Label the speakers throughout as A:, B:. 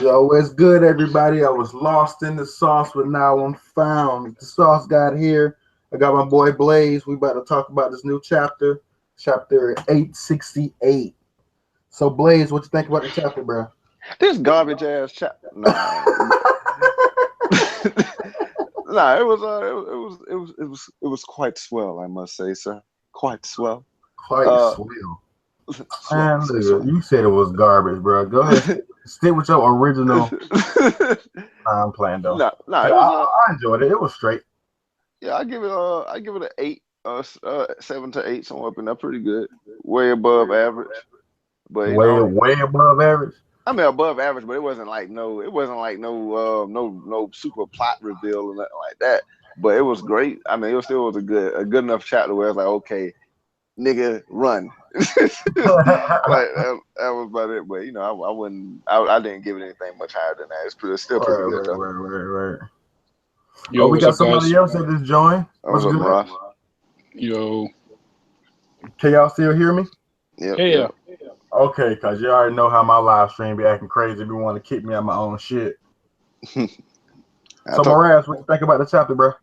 A: Yo, it's good, everybody. I was lost in the sauce, but now I'm found. The sauce got here. I got my boy Blaze. We about to talk about this new chapter, chapter 868. So, Blaze, what you think about the chapter, bro?
B: This garbage ass chap. Nah, nah. It was quite swell, I must say, sir. Quite swell.
A: Quite
B: Uh,
A: swell.
B: swell.
A: Man,
B: Say
A: look,
B: swell.
A: you said it was garbage, bro. Go ahead, stick with your original. Nah, I'm playing though.
B: Nah.
A: Yeah,
B: It was
A: I enjoyed it. It was straight.
B: yeah. I give it an 8, 7 to 8, somewhere up in there. Pretty good. Way above average. But
A: Way above average.
B: I mean above average, but it wasn't like no super plot reveal or nothing like that. But it was great. I mean, it still was a good enough chapter where it's like, okay, nigga, run. Like that was about it. But I didn't give it anything much higher than that. It's still pretty good though.
A: Right. Oh,
C: Yo,
A: we
C: what's
A: got
C: up,
A: somebody
C: guys?
A: else that just joined.
B: I
A: What's
B: was up,
A: good?
B: Ross.
C: Yo,
A: Can y'all still hear me?
B: Yep,
C: yeah.
A: Okay, cause you already know how my live stream be acting crazy. If you want to kick me out my own shit.
B: I
A: So,
B: talk,
A: Moraz, what you think about the chapter, bro?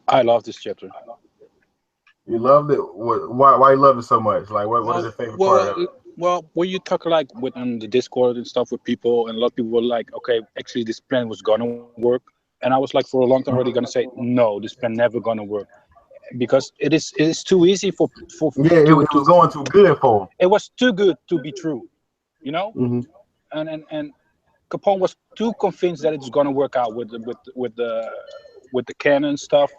C: I love this chapter.
A: You loved it. Why you love it so much? Like, what is your favorite part of it?
C: Well, when you talk like with the Discord and stuff with people, and a lot of people were like, okay, actually this plan was gonna work, and I was like, for a long time already gonna say, no, this plan never gonna work, because it is too easy for
A: Yeah, it was
C: to
A: going too good for him.
C: it was too good to be true, you know,
A: Mm-hmm.
C: and Capone was too convinced that it's gonna work out with the cannon stuff,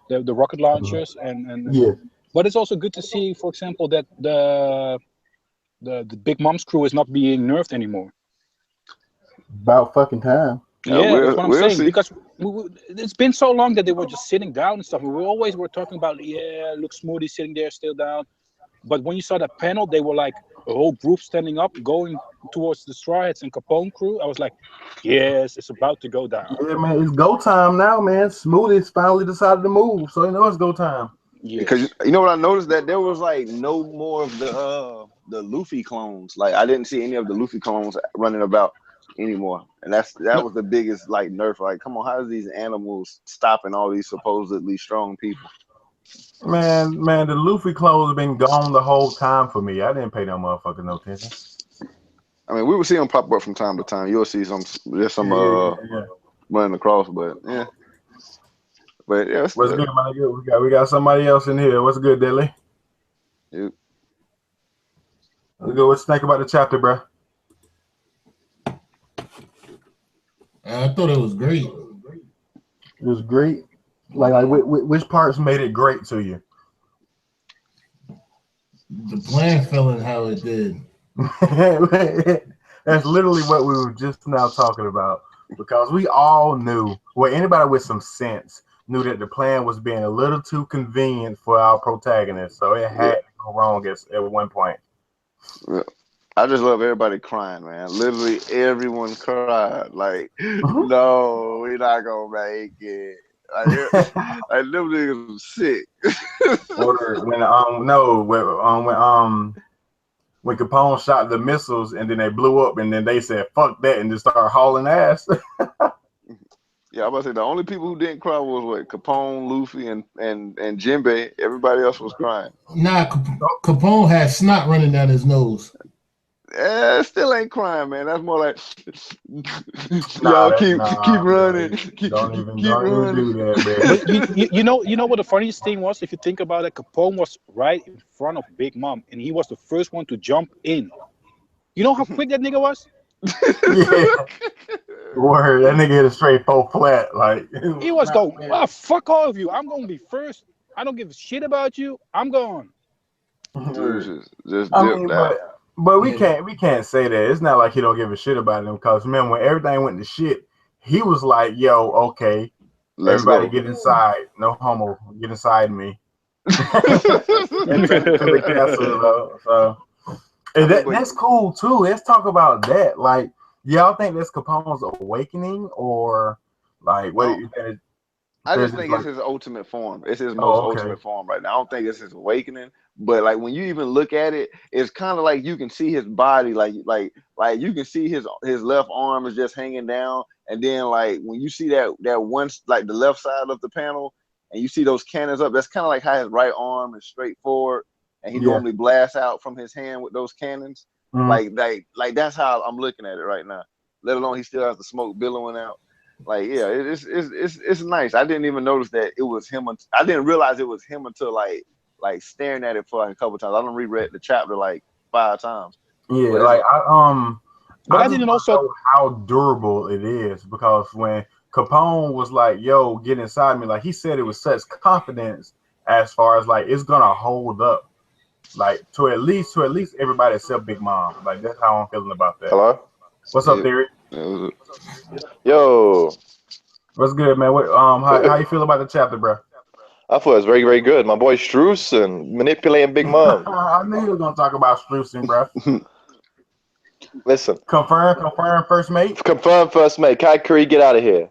C: the rocket launchers, and
A: Yeah,
C: but it's also good to see, for example, that the Big Mom's crew is not being nerfed anymore.
A: about fucking time.
C: Yeah, that's what I'm
B: we'll
C: saying,
B: see.
C: because it's been so long that they were just sitting down and stuff. And we always were talking about, yeah, look, Smoothie sitting there still down. But when you saw that panel, they were like a whole group standing up, going towards the Straw Hats and Capone crew. I was like, yes, it's about to go down.
A: Yeah, man, it's go time now, man. Smoothie's finally decided to move, so you know it's go time.
B: Because
C: Yes.
B: you know what I noticed, that there was like no more of the Luffy clones. Like I didn't see any of the Luffy clones running about anymore, and that
C: No,
B: was the biggest like nerf. Like, come on, how is these animals stopping all these supposedly strong people?
A: Man, the Luffy clothes have been gone the whole time for me. I didn't pay no motherfucking no attention.
B: I mean, we will see them pop up from time to time. You'll see there's some
A: Yeah.
B: running across, but yeah. It's
A: What's good, my nigga? We got somebody else in here. What's good, Dilly?
B: it,
A: Let's go. What you think about the chapter, bro?
D: I thought it was great.
A: It was great. Like which parts made it great to you?
D: The plan fell in how it did.
A: That's literally what we were just now talking about. Because we all knew, well, anybody with some sense knew that the plan was being a little too convenient for our protagonist. So it had to go wrong at one point.
B: I just love everybody crying, man. Literally everyone cried. Like, no, we're not gonna make it. Like them niggas was sick.
A: Or when Capone shot the missiles and then they blew up and then they said fuck that and just started hauling ass.
B: Yeah, I was about to say the only people who didn't cry was what, Capone, Luffy, and Jinbei. Everybody else was crying.
D: Nah, Capone had snot running down his nose.
B: Still ain't crying, man. That's more like
A: Nah,
B: y'all keep running.
A: Don't even
B: running.
A: do that, man.
C: But you know what the funniest thing was? If you think about it, Capone was right in front of Big Mom, and he was the first one to jump in. You know how quick that nigga was?
A: Yeah. Word, that nigga hit a straight 4 flat. Like
C: He was going, oh, fuck all of you. I'm going to be first. I don't give a shit about you. I'm going.
B: Dude, just
A: I
B: dipped
A: mean,
B: out.
A: but we can't say that. It's not like he don't give a shit about him. Because man, when everything went to shit, he was like, "Yo, okay,
B: Let's
A: everybody
B: go.
A: get inside. No homo, get inside me." And take it to the castle, though. So that's cool too. Let's talk about that. Like, y'all think that's Capone's awakening, or like what do you think?
B: I just think it's his ultimate form. It's his most ultimate form right now. I don't think it's his awakening, But like when you even look at it, it's kind of like you can see his body, like you can see his left arm is just hanging down, and then like when you see that one like the left side of the panel, and you see those cannons up, that's kind of like how his right arm is straight forward, and he normally blasts out from his hand with those cannons. Like that's how I'm looking at it right now. Let alone he still has the smoke billowing out. Like it's nice. I didn't even notice that it was him. I didn't realize it was him until like staring at it for like a couple times. I done reread the chapter like 5 times.
A: Yeah,
B: but
A: like
C: I didn't also
A: know how durable it is, because when Capone was like, "Yo, get inside me," like he said it with such confidence as far as like it's gonna hold up, like to at least everybody except Big Mom. Like that's how I'm feeling about that.
E: Hello.
A: What's up, Theory?
E: Yo.
A: What's good, man? What how you feel about the chapter, bro?
E: I thought it was very, very good. My boy Strewson manipulating Big Mom.
A: I knew you were gonna talk about Strewson, bro.
E: Listen.
A: Confirm, first mate.
E: Confirm, first mate. Kai Curry, get out of here.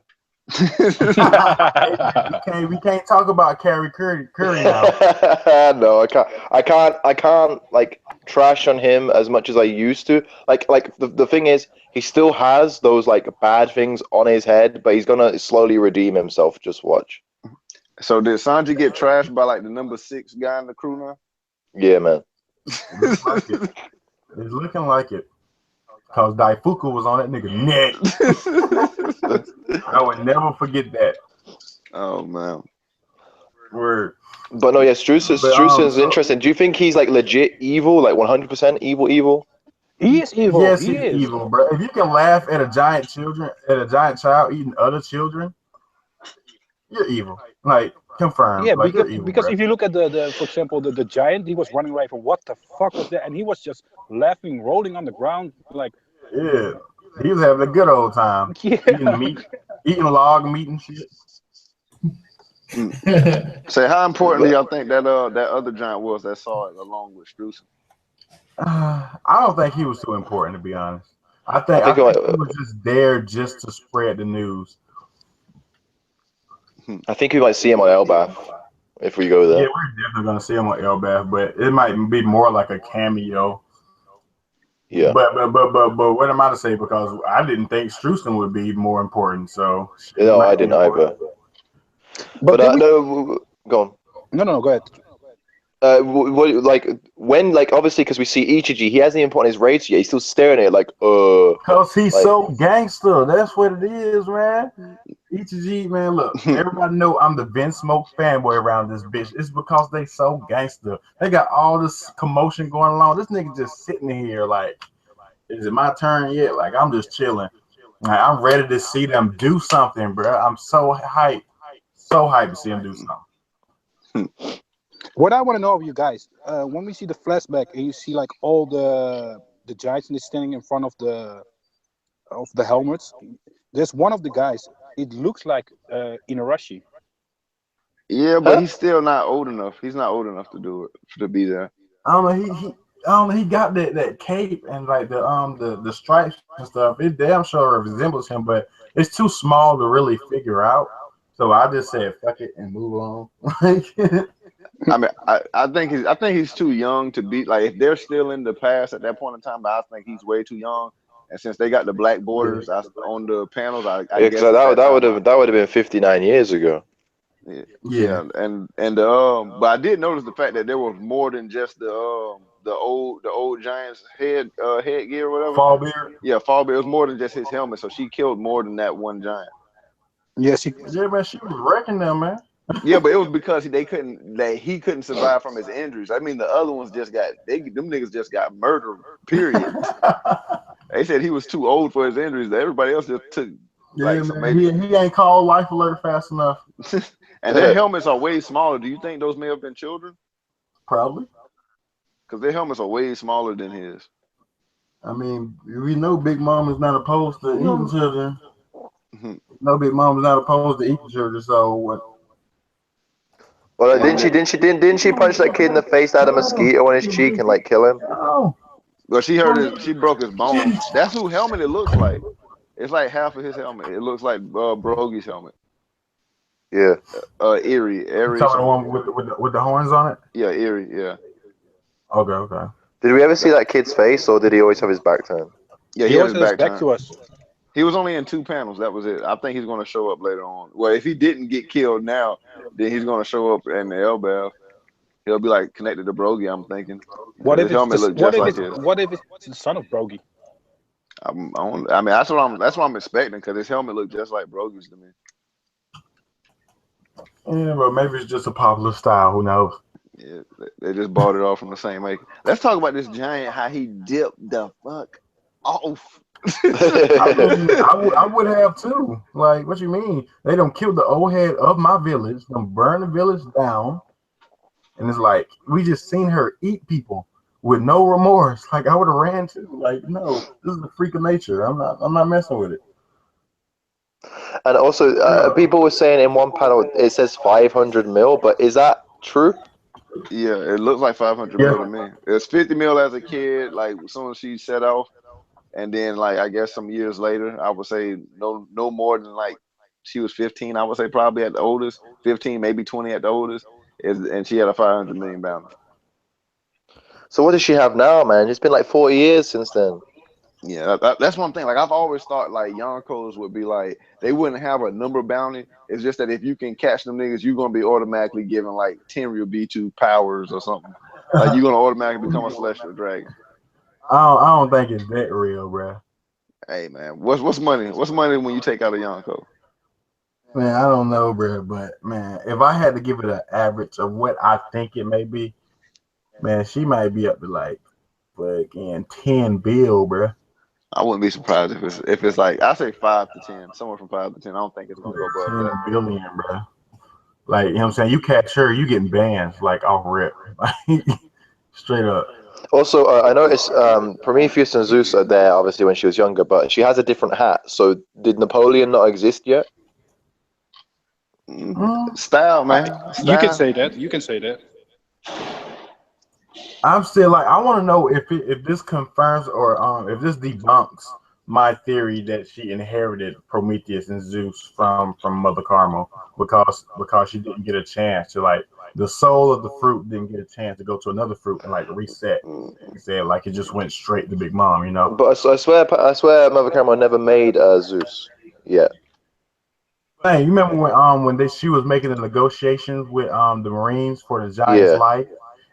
A: we can't talk about Carrie Curry now.
E: No, I can't like trash on him as much as I used to. Like the thing is, he still has those like bad things on his head, but he's gonna slowly redeem himself. Just watch.
B: So did Sanji get trashed by like the number 6 guy in the crew now?
E: Yeah, man.
A: It's looking like it. Cause Daifuku was on that nigga neck. I would never forget that.
B: Oh man.
A: Word.
E: But no, yeah, Strewson's interesting. Do you think he's like legit evil, like 100% evil?
C: He is evil.
A: Yes,
C: he is
A: evil, bro. If you can laugh at a giant child eating other children, you're evil. Like confirmed.
C: Yeah,
A: like,
C: because if you look at the for example the giant, he was running away from what the fuck was that, and he was just laughing, rolling on the ground like.
A: Yeah, he was having a good old time.
C: Yeah.
A: Eating log meat and shit.
B: Say, how important do y'all think that other giant was that saw it along with Strewson?
A: I don't think he was too important, to be honest. I think he was just there just to spread the news.
E: I think we might see him on Elbaf if we go there.
A: Yeah, we're definitely gonna see him on Elbaf, but it might be more like a cameo.
E: Yeah.
A: But what am I to say? Because I didn't think Strewson would be more important. So
E: no, I didn't either. But no, go on.
C: No, go ahead.
E: When obviously because we see Ichiji, he hasn't even put on his raid yet. He's still staring at it like
A: Because he's so gangster. That's what it is, man. Ichiji, man. Look, everybody know I'm the Vince Smoke fanboy around this bitch. It's because they so gangster. They got all this commotion going along. This nigga just sitting here like, is it my turn yet? Like I'm just chilling. Like, I'm ready to see them do something, bro. I'm so hyped to see them do something.
C: What I want to know of you guys, when we see the flashback and you see like all the giants standing in front of the helmets, there's one of the guys. It looks like Inuarashi.
B: Yeah, but he's still not old enough. He's not old enough to do it, to be there.
A: I don't know. He got that cape and like the stripes and stuff. It damn sure resembles him, but it's too small to really figure out. So I just said fuck it and move on.
B: I mean, I think he's too young to be like if they're still in the past at that point in time. But I think he's way too young. And since they got the black borders on the panels, I guess
E: that would have been 59 years ago.
B: Yeah. But I did notice the fact that there was more than just the old giant's headgear or whatever.
A: Fallbeard.
B: Yeah, Fallbeard. It was more than just his helmet. So she killed more than that one giant.
C: Yes,
A: man, she was wrecking them, man.
B: Yeah, but it was because he couldn't survive from his injuries. I mean, the other ones them niggas just got murdered. Period. They said he was too old for his injuries. Everybody else just took.
A: Yeah, man, he ain't called life alert fast enough.
B: And their helmets are way smaller. Do you think those may have been children?
A: Probably.
B: Because their helmets are way smaller than his.
A: I mean, we know Big Mom is not opposed to eating children. No, Big Mom is not opposed to eating children. So what?
E: Well, didn't she punch that kid in the face, had a mosquito on his cheek, and like kill him?
A: Oh.
B: Well, she broke his bones. That's who helmet it looks like. It's like half of his helmet. It looks like Brogy's helmet.
E: Yeah.
B: Eerie.
A: Talking the one with the horns on it.
B: Yeah, Eerie. Yeah.
A: Okay.
E: Did we ever see that kid's face, or did he always have his back turned?
B: Yeah,
C: He
B: he had
C: always
B: his
C: goes
B: back
C: back
B: turned.
C: to us.
B: He was only in 2 panels. That was it. I think he's going to show up later on. Well, if he didn't get killed now, then he's going to show up in the Elbaf. He'll be like connected to Brogy, I'm thinking.
C: What
B: His
C: if it's
B: helmet look just like his.
C: what if it's the son of Brogy?
B: I mean, that's what I'm expecting because his helmet looked just like Brogy's to me.
A: Yeah, but maybe it's just a popular style. Who knows?
B: Yeah, they just bought it all from the same maker. Let's talk about this giant. How he dipped the fuck off.
A: I would have too. Like, what you mean? They don't kill the old head of my village, don't burn the village down, and it's like we just seen her eat people with no remorse. Like I would have ran too. Like, no, this is a freak of nature. I'm not messing with it.
E: And also, people were saying in one panel it says 500 mil, but is that true?
B: Yeah, it looks like 500 mil to me. It's 50 mil as a kid, like as soon as she set off, and then like I guess some years later, I would say no more than like she was 15. I would say probably at the oldest, 15, maybe 20 at the oldest, and she had a 500 million bounty.
E: So what does she have now, man? It's been like 40 years since then.
B: Yeah, that's one thing. Like I've always thought, like Yonkos would be like they wouldn't have a number bounty. It's just that if you can catch them niggas, you're gonna be automatically given like Tenryou B2 powers or something. Like you're gonna automatically become a celestial dragon.
A: I don't think it's that real, bro.
B: Hey man, what's money? What's money when you take out a Yonko?
A: Man, I don't know, bro. But man, if I had to give it an average of what I think it may be, man, she might be up to like fucking 10 bill, bro.
B: I wouldn't be surprised if it's like I say 5 to 10, somewhere from 5 to 10. I don't think it's gonna go above
A: 10
B: that.
A: billion, bro. Like, you know what I'm saying? You catch her, you getting banned like off rip. Straight up.
E: Also, I noticed Prometheus and Zeus are there, obviously, when she was younger, but she has a different hat. So did Napoleon not exist yet?
B: Style, man. Style.
C: You can say that. You can say that.
A: I'm still like, I want to know if this confirms or if this debunks my theory that she inherited Prometheus and Zeus from Mother Carmel because she didn't get a chance to, like, the soul of the fruit didn't get a chance to go to another fruit and like reset. He said like it just went straight to Big Mom, you know.
E: But I swear Mother Carmel never made Zeus yet.
A: Hey, you remember when she was making the negotiations with the Marines for the Giant's life?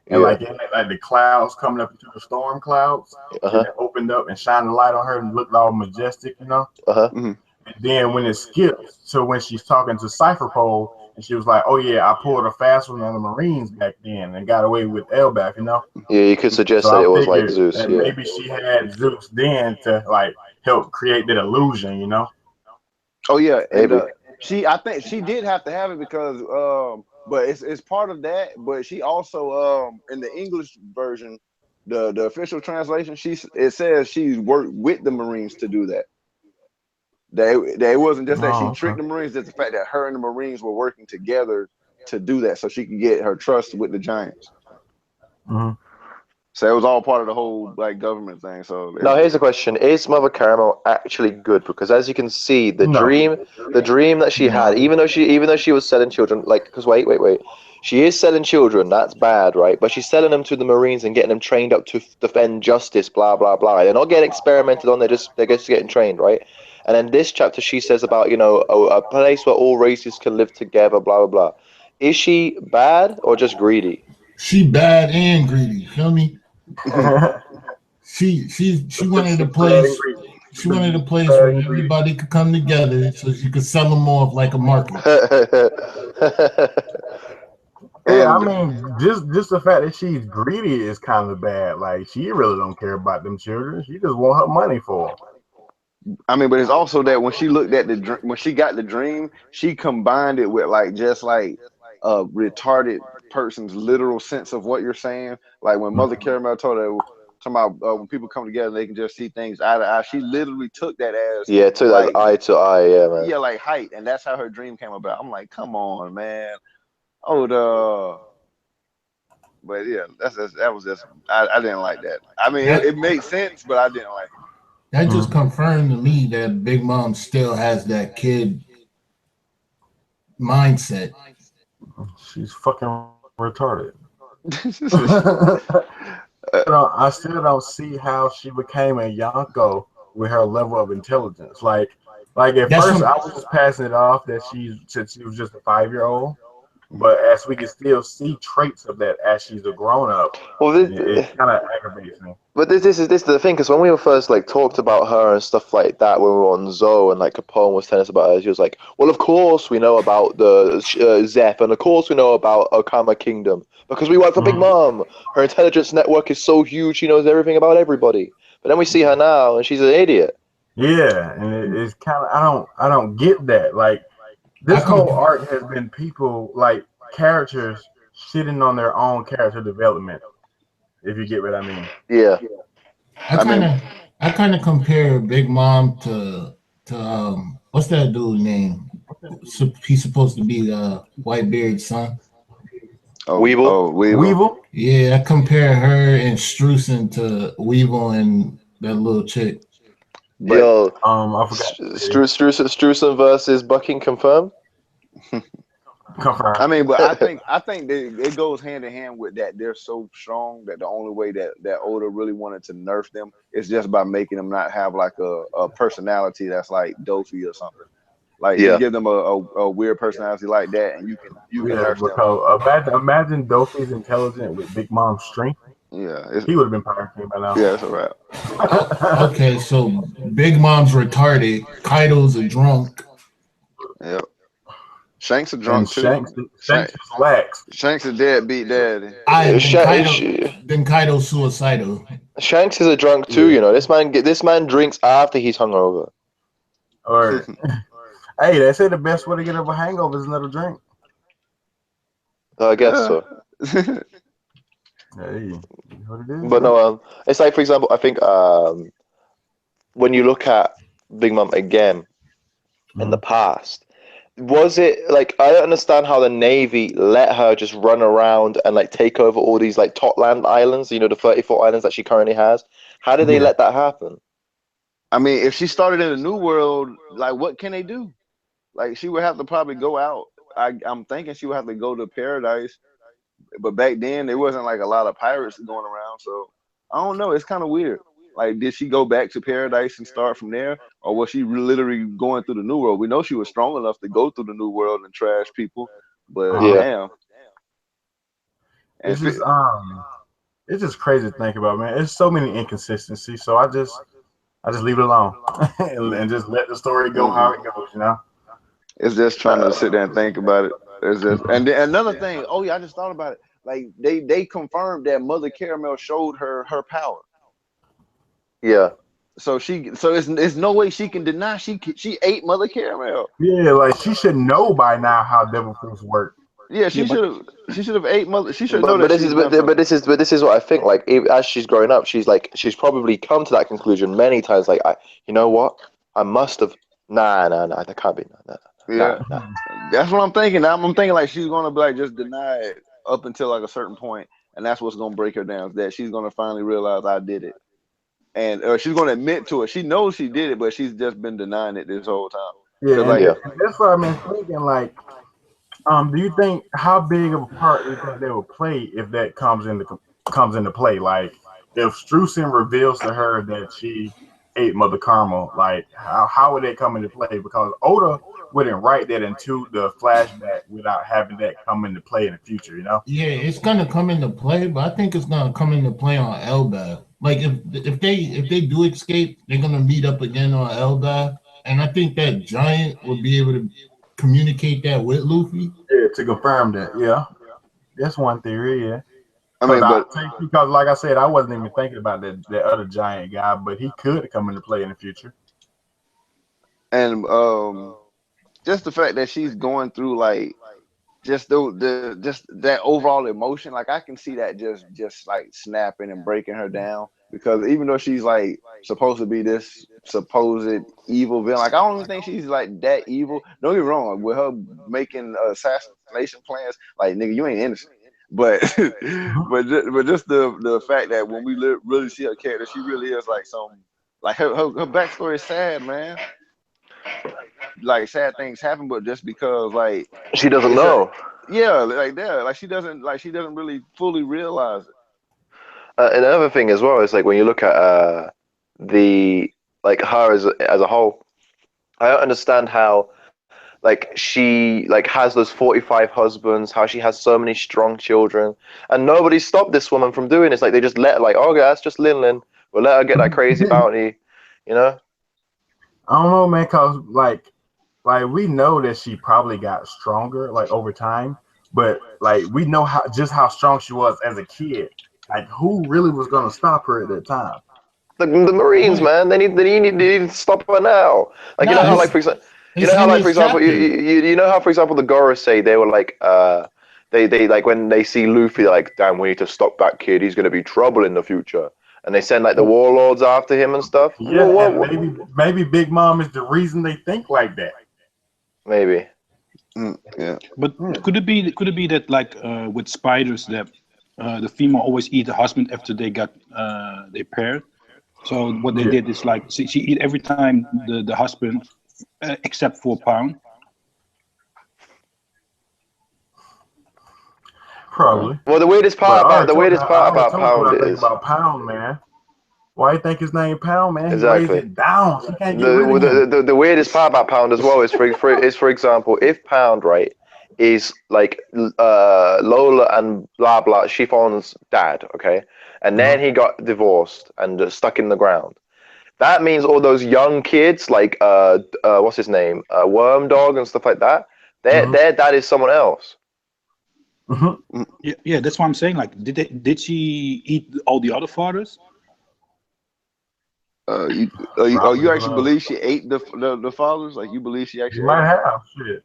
A: And like the clouds coming up into the storm clouds, and it opened up and shined the light on her and looked all majestic, you know. And then when it skips to when she's talking to Cypher Pole, and she was like, "Oh yeah, I pulled a fast one on the Marines back then and got away with Elbaf," you know.
E: Yeah, you could suggest that it was like Zeus. Yeah,
A: maybe she had Zeus then to like help create that illusion, you know.
B: Oh yeah,
E: maybe.
B: And, I think she did have to have it because but it's part of that. But she also in the English version, the official translation, it says she's worked with the Marines to do that. It wasn't just that she tricked the Marines; it's the fact that her and the Marines were working together to do that, so she could get her trust with the Giants. So it was all part of the whole like government thing. So
E: now here's the question: is Mother Carmel actually good? Because as you can see, the dream that she had, even though she was selling children, like, because wait, she is selling children. That's bad, right? But she's selling them to the Marines and getting them trained up to defend justice. Blah blah blah. They're not getting experimented on. They're just getting trained, right? And then this chapter, she says about a place where all races can live together. Blah blah blah. Is she bad or just greedy?
D: She bad and greedy. Feel me? she wanted a place. She wanted a place where everybody could come together, so she could sell them off like a market.
A: Yeah, I mean, just the fact that she's greedy is kind of bad. Like, she really don't care about them children. She just want her money for them.
B: I mean, but it's also that when she looked at when she got the dream, she combined it with like just like a retarded person's literal sense of what you're saying. Like when Mother Caramel told her, talking about when people come together, they can just see things eye to eye. She literally took that as
E: like eye to eye, yeah, man.
B: Yeah, like height, and that's how her dream came about. I'm like, come on, man. But yeah, that was just I didn't like that. I mean, it made sense, but I didn't like it.
D: That just confirmed to me that Big Mom still has that kid mindset.
A: She's fucking retarded. I still don't see how she became a Yonko with her level of intelligence. Like at
D: That's
A: first,
D: what
A: I was just passing it off that she was just a 5-year-old. But as we can still see traits of that as she's a grown up,
E: Well,
A: it kind of aggravates me.
E: but this is the thing, because when we were first like talked about her and stuff like that, when we were on Zoe and like Capone was telling us about her, she was like, "Well, of course we know about the Zep, and of course we know about Okama Kingdom because we work for Big
A: Mhm.
E: Mom. Her intelligence network is so huge; she knows everything about everybody." But then we see her now, and she's an idiot.
A: Yeah, and it's kind of I don't get that. Like
D: I
A: this whole
D: can
A: arc has been people like characters shitting on their own character development. If you get what I mean.
E: Yeah,
D: I
B: I
D: kind
B: mean,
D: of I kind of compare Big Mom to what's that dude name? He's supposed to be Whitebeard's son.
E: Weevil.
B: Weevil.
A: Weevil.
D: Yeah, I compare her and Struzan to Weevil and that little chick.
B: But
E: Yo,
A: I forgot.
E: Strusen versus Bucking confirmed.
A: Confirmed.
B: I mean, but I think that it goes hand in hand with that. They're so strong that the only way that Oda really wanted to nerf them is just by making them not have like a personality that's like Dofi or something. Like just
E: Yeah.
B: give them a weird personality like that, and you can
A: Yeah,
B: nerf them.
A: because imagine Dofi's intelligent with Big Mom's strength.
B: Yeah,
A: He would have been powerful by now.
B: yeah, it's a wrap.
D: Okay, so Big Mom's retarded. Kaido's a drunk.
B: Yep. Shanks a
A: And
B: drunk too.
A: Shanks is lax.
B: Shanks a deadbeat daddy.
D: I
E: Sh-
D: then Kaido's suicidal.
E: Shanks is a drunk too.
A: Yeah.
E: You know, this man drinks after he's hungover.
A: Or hey, they say the best way to get over a hangover is another drink.
E: I guess so.
A: Hey, what it is?
E: But no, it's like, for example, I think when you look at Big Mom again in the past, was it like, I don't understand how the Navy let her just run around and like take over all these like Totland islands, you know, the 34 islands that she currently has. How did they
A: Yeah.
E: let that happen?
B: I mean, if she started in the new world, like what can they do? Like she would have to probably go out. I'm thinking she would have to go to paradise, but back then there wasn't like a lot of pirates going around, so I don't know. It's kind of weird. Like, did she go back to paradise and start from there, or was she literally going through the new world? We know she was strong enough to go through the new world and trash people, but
E: Yeah.
B: damn. And
A: It's just crazy to think about, man. There's so many inconsistencies, so I just leave it alone and just let the story go how it goes, you know.
B: it's just trying to sit there and think about it. It's just, and then another thing. Oh yeah, I just thought about it. Like they confirmed that Mother Caramel showed her power.
E: Yeah.
B: So it's no way she can deny she ate Mother Caramel.
A: Yeah, like she should know by now how devil fruits work.
B: Yeah, she should have ate Mother. She should know
E: But
B: that
E: this is what I think. Like, as she's growing up, she's probably come to that conclusion many times. Like, you know what? I must have. Nah, that can't be.
B: Yeah,
E: Nah.
B: that's what I'm thinking. I'm thinking like she's gonna be like just deny it up until like a certain point, and that's what's gonna break her down. Is that she's gonna finally realize I did it, and she's gonna admit to it. She knows she did it, but she's just been denying it this whole time.
A: Yeah, and,
B: like,
A: and that's what I've been thinking. Like, do you think how big of a part do you think they will play if that comes into play? Like, if Struzan reveals to her that she ate Mother Caramel, like how would that come into play? Because Oda wouldn't write that into the flashback without having that come into play in the future, you know?
D: Yeah, it's gonna come into play, but I think it's gonna come into play on Elbaf. Like if they do escape, they're gonna meet up again on Elbaf, and I think that Giant will be able to communicate that with Luffy.
A: Yeah, to confirm that. Yeah, that's one theory. Yeah.
B: I mean, but
A: Because like I said, I wasn't even thinking about that other giant guy, but he could come into play in the future.
B: and just the fact that she's going through like just just that overall emotion, like I can see that just like snapping and breaking her down, because even though she's like supposed to be this supposed evil villain, like I don't even think she's like that evil. Don't get me wrong, with her making assassination plans, like nigga, you ain't innocent. But but just the fact that when we really see her character, she really is like some, like her backstory is sad, man. Like sad things happen, but just because like
E: She doesn't know.
B: yeah, like that, like she doesn't really fully realize it.
E: Another thing as well is like when you look at the like her as a whole, I don't understand how like she like has those 45 husbands, how she has so many strong children, and nobody stopped this woman from doing this. Like they just let her, like, oh yeah, that's just Lin. We'll let her get that crazy bounty, you know?
A: I don't know, man, cause like we know that she probably got stronger like over time, but like we know how strong she was as a kid. Like who really was gonna stop her at that time?
E: The Marines, man, they need to stop her now. Like you know
D: Nah,
E: how like for example, you know how for example the Goros say they were like they like when they see Luffy they're like, damn, we need to stop that kid. He's gonna be trouble in the future. And they send like the warlords after him and stuff.
A: Yeah, and maybe Big Mom is the reason they think like that.
E: Maybe.
B: Yeah.
C: But could it be that like with spiders that the female always eat the husband after they got they paired? So what they did is like she eat every time the husband except for Pound.
A: Probably.
E: Well, the weirdest part about Pound is
A: about Pound, man. Why you think his name Pound, man?
E: Exactly.
A: He weighs it down. She can't get rid of him.
E: The weirdest part about Pound as well is for example, if Pound, right, is like Lola and blah blah Chiffon's dad, okay, and then he got divorced and stuck in the ground. That means all those young kids like what's his name, Worm Dog and stuff like that, their dad is someone else.
C: Yeah, that's what I'm saying. Like, did she eat all the other fathers?
B: You actually believe she ate the fathers? Like you believe she actually?
A: She might have shit.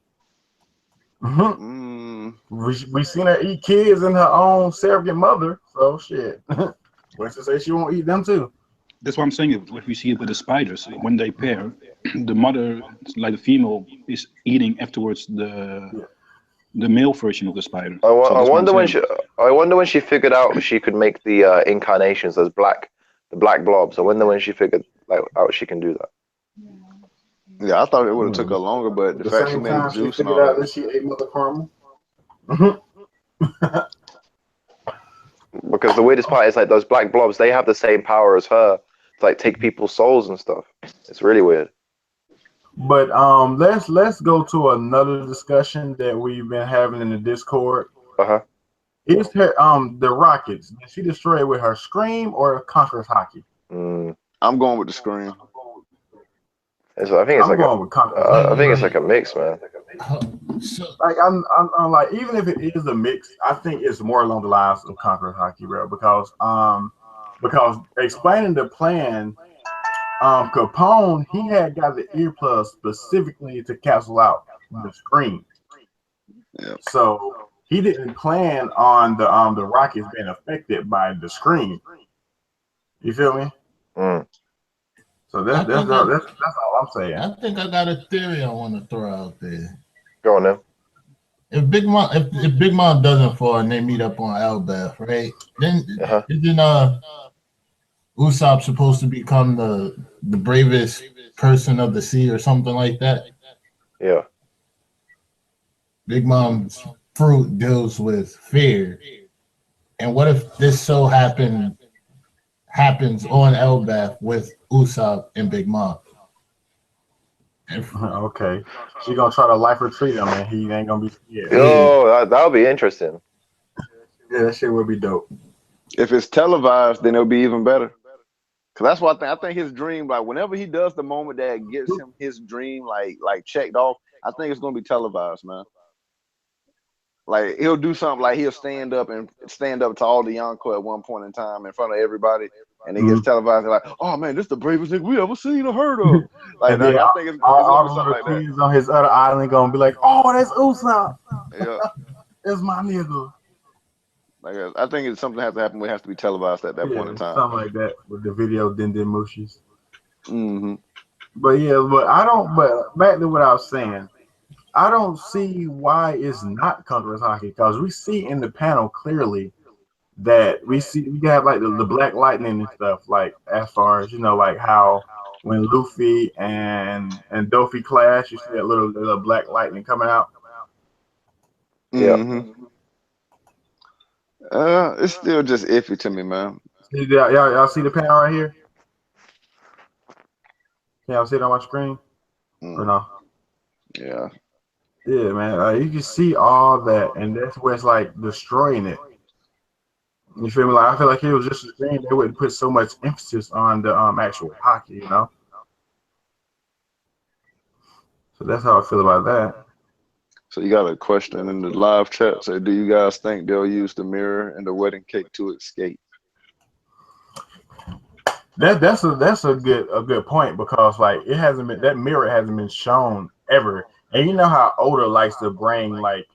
A: We seen her eat kids and her own surrogate mother. So shit. What's to say she won't eat them too?
C: That's what I'm saying. If we see it with the spiders, when they pair, the mother, like the female, is eating afterwards the male version of the spider.
E: I wonder when she figured out she could make the incarnations as the black blobs. I wonder when she figured out she can do that.
B: Yeah, I thought it would have took her longer, but the fact she made Zeus and all that.
A: She ate Mother Caramel.
E: Because the weirdest part is like those black blobs, they have the same power as her to like take people's souls and stuff. It's really weird.
A: But let's go to another discussion that we've been having in the Discord. Is her the Rockets, did she destroy it with her scream or Conqueror's Haki?
B: I'm going with the scream.
E: I think it's like a mix, man.
A: Like I'm like, even if it is a mix, I think it's more along the lines of Conqueror's Haki, bro. Because explaining the plan, Capone, he had got the earplug specifically to cancel out the scream.
B: Yeah.
A: So he didn't plan on the Rockets being affected by the scream. You feel me? So that's all I'm saying.
D: I think I got a theory I want to throw out there.
E: Go on then.
D: If Big Mom doesn't fall and they meet up on Elbaf, right? Then isn't Usopp supposed to become the bravest person of the sea or something like that?
E: Yeah.
D: Big Mom's fruit deals with fear. And what if this so happens on Elbaf with Usopp and Big Mom?
A: Okay. She gonna try to life retreat him and he ain't gonna be scared.
E: Oh, that'll be interesting.
A: Yeah, that shit would be dope.
B: If it's televised, then it'll be even better. Cause that's what I think. I think his dream, like whenever he does the moment that gets him his dream, like checked off, I think it's gonna be televised, man. Like he'll do something like he'll stand up to all the Yonko at one point in time in front of everybody, and it gets televised. Like, oh man, this is the bravest thing we ever seen or heard of. Like,
A: and
B: I think it's
A: all
B: gonna be something like that.
A: On his other island gonna be like, oh, that's Usopp.
B: Yeah,
A: that's my nigga.
B: Like I think it's something has to happen. It has to be televised at that point in time.
A: Something like that with the video Denden Mushis.
B: Mm-hmm.
A: But back to what I was saying. I don't see why it's not Conqueror's Haki, because we see in the panel clearly that we have like the black lightning and stuff, like as far as like how when Luffy and Doffy clash, you see that little black lightning coming out.
B: Yeah. It's still just iffy to me, man.
A: Y'all see the panel right here? Can y'all see it on my screen? Or no?
B: Yeah.
A: Yeah, man. You can see all that, and that's where it's like destroying it. You feel me? Like I feel like it was just a thing. They wouldn't put so much emphasis on the actual pocket, you know. So that's how I feel about that.
B: So you got a question in the live chat. Say, do you guys think they'll use the mirror and the wedding cake to escape?
A: That's a good point because like it hasn't been that mirror hasn't been shown ever. And you know how Oda likes to bring like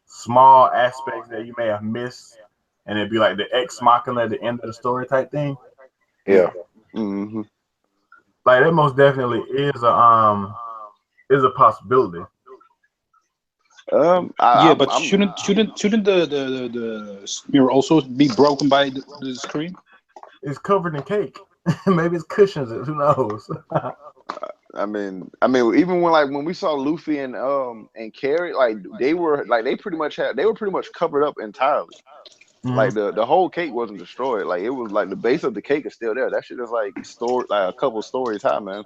A: small aspects that you may have missed, and it'd be like the ex machina at the end of the story type thing.
E: Yeah.
B: Mm-hmm.
A: Like that most definitely is a possibility.
C: But shouldn't the mirror also be broken by the screen?
A: It's covered in cake. Maybe it's cushions. Who knows?
B: I mean, even when we saw Luffy and Carrie, like they were pretty much covered up entirely. Mm-hmm. Like the whole cake wasn't destroyed. Like it was like the base of the cake is still there. That shit is like stored like a couple stories high, man.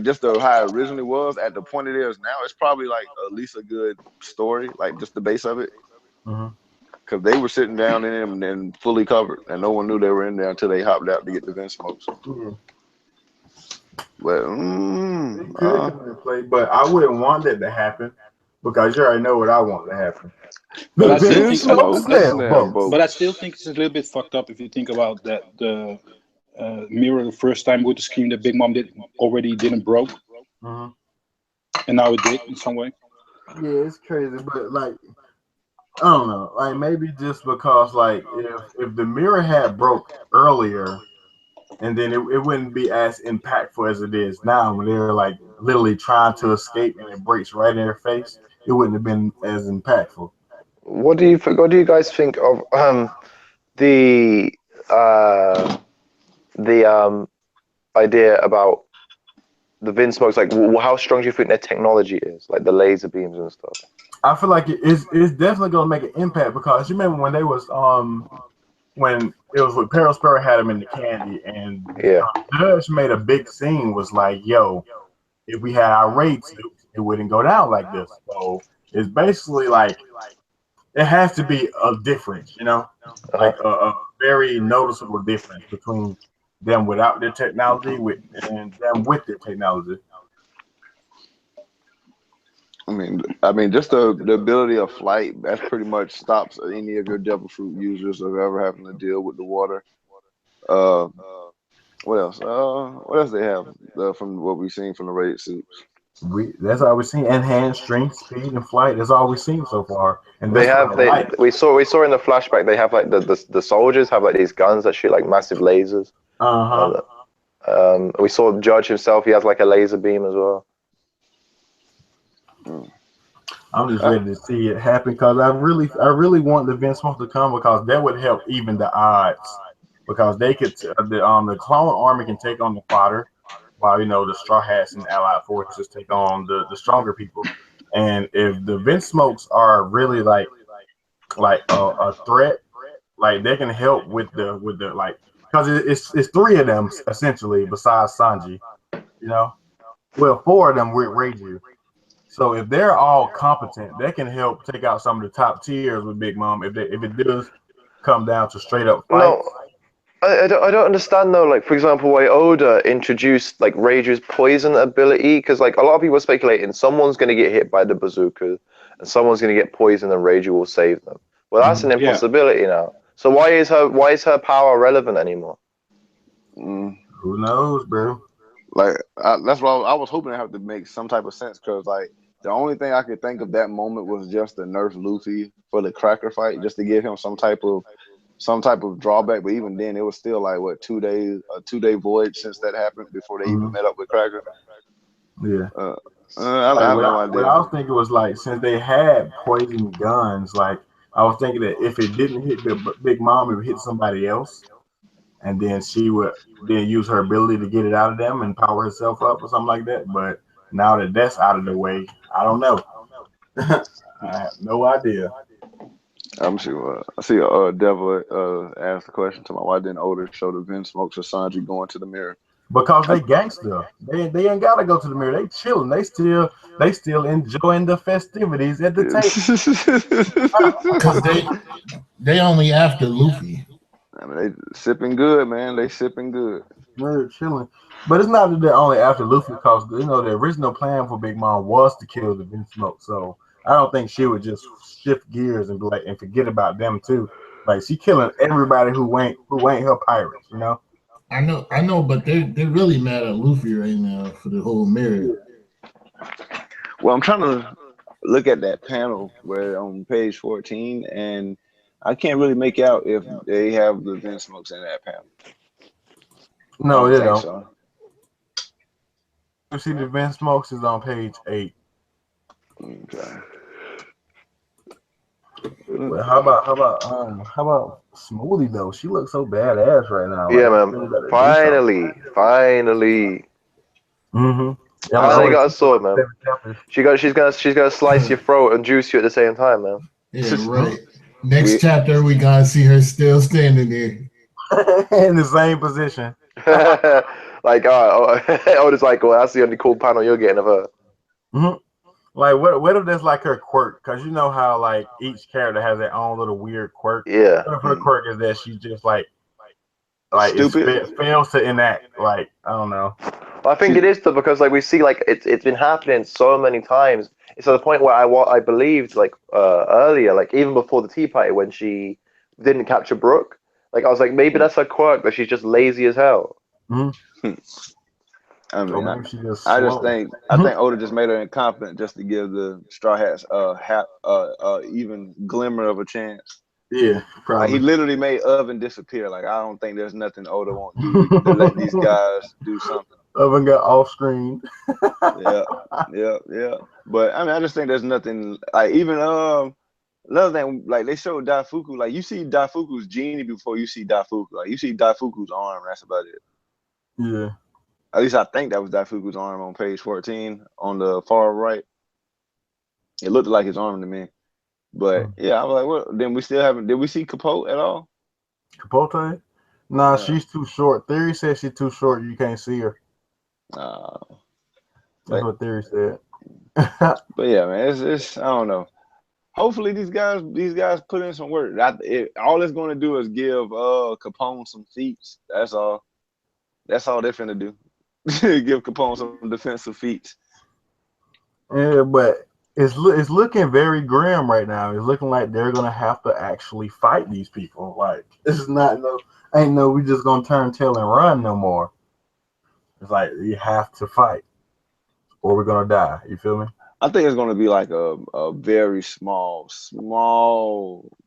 B: Just how it originally was at the point it is now, it's probably like at least a good story, like just the base of it. Because they were sitting down in them and fully covered, and no one knew they were in there until they hopped out to get the vent smokes. But
A: it could come into play, but I wouldn't want that to happen because you already know what I want to happen.
C: But I still think it's a little bit fucked up if you think about that the mirror the first time with the scheme that Big Mom didn't broke, and now it did in some way.
A: Yeah, it's crazy, but like I don't know, like maybe just because like if the mirror had broke earlier, and then it wouldn't be as impactful as it is now when they're like literally trying to escape and it breaks right in their face. It wouldn't have been as impactful.
E: What do you guys think of the idea about the Vin smokes? Like, how strong do you think their technology is? Like the laser beams and stuff.
A: I feel like it's definitely gonna make an impact because you remember when they was when it was with Peril Sparrow had him in the candy and Judge made a big scene was like, yo, if we had our rates, it wouldn't go down like this. So it's basically like it has to be a difference, you know, like a very noticeable difference between them without their technology and them with their technology.
B: I mean, just the ability of flight, that pretty much stops any of your devil fruit users of ever having to deal with the water. What else? What else they have from what we've seen from the raid suits?
A: That's all we've seen. Enhanced strength, speed, and flight. That's all we've seen so far. And
E: we saw in the flashback they have like the soldiers have like these guns that shoot like massive lasers. We saw Judge himself. He has like a laser beam as well.
A: I'm just ready to see it happen because I really want the Vin Smoke to come because that would help even the odds because they could the clone army can take on the fodder while the Straw Hats and Allied forces take on the stronger people. And if the Vin Smokes are really like a threat, like they can help with the like because it's three of them essentially besides Sanji, well 4 of them with Reiju. So if they're all competent, they can help take out some of the top tiers with Big Mom if it does come down to straight up fight.
E: No, I don't understand though. Like for example, why Oda introduced like Reiju's poison ability, because like a lot of people are speculating someone's going to get hit by the bazooka and someone's going to get poisoned and Reiju will save them. Well, that's an impossibility now. So why is her power relevant anymore?
A: Who knows, bro?
B: Like that's why I was hoping to have to make some type of sense because like the only thing I could think of that moment was just to nerf Luffy for the Cracker fight, just to give him some type of drawback. But even then, it was still like what 2 days, a 2-day voyage since that happened before they even met up with Cracker.
A: Yeah.
B: I have no idea.
A: What I was thinking was like since they had poison guns, like I was thinking that if it didn't hit the Big Mom, it would hit somebody else, and then she would then use her ability to get it out of them and power herself up or something like that. But now that that's out of the way, I don't know. I have no idea.
B: I'm sure. I see Devil asked the question to my why didn't Oda show the Vince Smokes or Sanji going to the mirror?
A: Because they gangster. They ain't gotta go to the mirror. They chilling. They still enjoying the festivities at the table.
D: Because they only after Luffy.
B: I mean, they sipping good, man. They sipping good.
A: They're chilling. But it's not that they're only after Luffy because the original plan for Big Mom was to kill the Vince Smoke. So I don't think she would just shift gears and be like and forget about them too. Like she killing everybody who ain't her pirates, you know.
D: I know, but they're really mad at Luffy right now for the whole mirror.
B: Well, I'm trying to look at that panel where on page 14, and I can't really make out if they have the Vince Smokes in that panel.
A: No, they don't.
B: So.
A: You see, the Vince Smokes is on page 8.
B: Okay.
A: Well, how about Smoothie though? She looks so badass right now.
E: Yeah,
A: like,
E: man. Finally.
A: Mm-hmm.
E: Finally got a sword, man. She's gonna slice your throat and juice you at the same time, man.
D: Yeah, right. Next chapter, we gotta see her still standing there
A: in the same position.
E: Like, Oda's like, well, that's the only cool panel you're getting of her.
A: Mm-hmm. Like, what if that's like her quirk? Because you know how like each character has their own little weird quirk.
E: Yeah.
A: What if her quirk is that she just like
B: stupid
A: fails to enact? Like, I don't know.
E: I think it is though, because like we see like it's been happening so many times. It's to the point where I believed like earlier, like even before the tea party when she didn't capture Brooke, like I was like maybe that's her quirk, that she's just lazy as hell.
A: Mm-hmm.
B: I mean, I think Oda just made her incompetent just to give the Straw Hats even glimmer of a chance.
A: Yeah, probably.
B: Like, he literally made Oven disappear. Like, I don't think there's nothing Oda won't do to let these guys do something.
A: Oven got off screen.
B: yeah. But I mean, I just think there's nothing like even another thing, like they showed Daifuku. Like you see Daifuku's genie before you see Daifuku. Like you see Daifuku's arm. That's about it.
A: Yeah.
B: At least I think that was Daifuku's arm on page 14 on the far right. It looked like his arm to me. But yeah, I was like, well, then we still haven't. Did we see Capote at all?
A: Capote? Nah, she's too short. Theory says she's too short. You can't see her. That's what Theory said.
B: But yeah, man, it's I don't know. Hopefully these guys put in some work. All it's going to do is give Capone some feats. That's all. That's all they're finna do. Give Capone some defensive feats.
A: Yeah, but it's looking very grim right now. It's looking like they're gonna have to actually fight these people. Like this is not we just gonna turn tail and run no more. It's like you have to fight, or we're gonna die. You feel me?
B: I think it's gonna be like a very small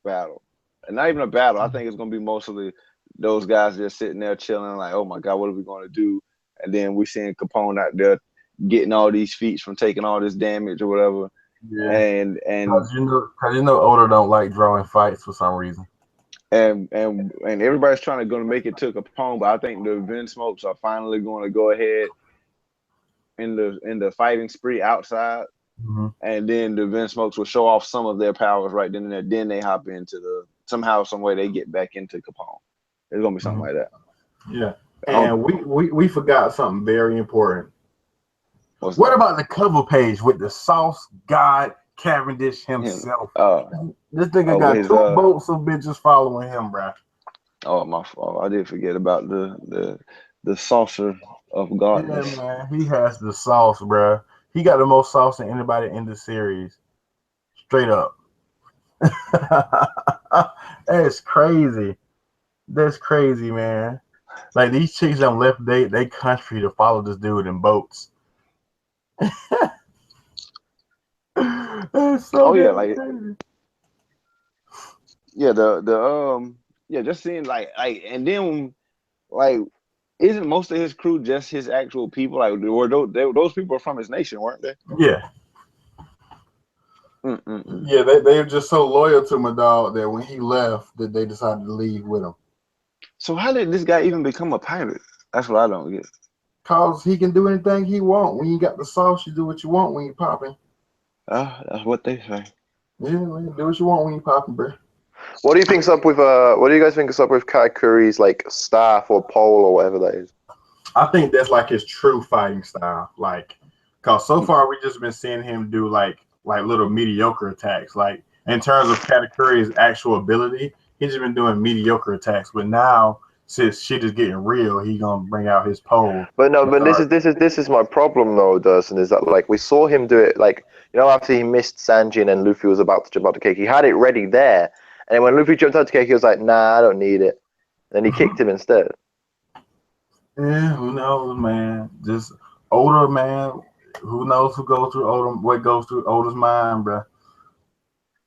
B: battle, and not even a battle. I think it's gonna be mostly those guys just sitting there chilling, like, oh my god, what are we gonna do? And then we seeing Capone out there getting all these feats from taking all this damage or whatever.
A: Yeah.
B: And
A: because you know Oda don't like drawing fights for some reason.
B: And everybody's gonna make it to Capone, but I think the Vince Smokes are finally going to go ahead in the fighting spree outside, and then the Vince Smokes will show off some of their powers right then and there. Then they hop into some way they get back into Capone. It's gonna be something like that.
A: Yeah. And we forgot something very important. What about the cover page with the Sauce God Cavendish himself? This nigga got 2 boats of bitches following him, bro.
B: Oh, my fault. I did forget about the saucer of godness.
A: Yeah, man. He has the sauce, bro. He got the most sauce than anybody in the series. Straight up. That's crazy. That's crazy, man. Like these chicks on left they country to follow this dude in boats. That's so crazy.
B: Just seeing like and then like isn't most of his crew just his actual people? Like were those people are from his nation, weren't they?
A: Yeah. Yeah, they're just so loyal to my dog that when he left, that they decided to leave with him.
B: So how did this guy even become a pirate? That's what I don't get.
A: Cause he can do anything he want. When you got the sauce, you do what you want when you popping.
B: That's what they say.
A: Yeah, man, do what you want when you popping, bro.
E: What do you think's up with What do you guys think is up with Katakuri's like staff or pole or whatever that is?
A: I think that's like his true fighting style. Like, cause so far we just been seeing him do like little mediocre attacks. Like in terms of Katakuri's actual ability, he's just been doing mediocre attacks. But now since shit is getting real, he gonna bring out his pole.
E: But no, but this is my problem though, Dustin, is that like we saw him do it like after he missed Sanji and then Luffy was about to jump out the cake, he had it ready there, and then when Luffy jumped out the cake, he was like, "Nah, I don't need it," and then he kicked him instead.
A: Yeah, who knows, man? Just Oda, man. Who knows what goes through Oda's mind, bro?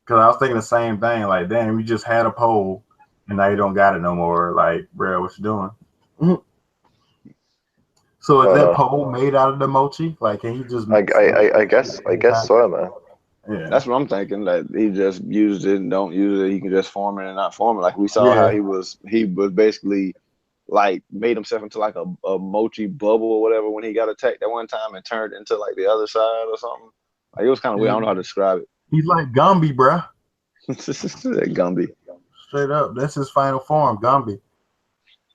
A: Because I was thinking the same thing. Like, damn, we just had a pole, and now you don't got it no more. Like, bro, what you doing? Mm-hmm. So is that pole made out of the mochi? Like, can he just?
E: I guess so, man.
B: Yeah, that's what I'm thinking. Like he just used it and don't use it. He can just form it and not form it. Like we saw how he was basically like made himself into like a mochi bubble or whatever when he got attacked at one time and turned into like the other side or something. Like it was kind of weird. I don't know how to describe it.
A: He's like Gumby, bruh.
B: Gumby.
A: Straight up, that's his final form, Gumby.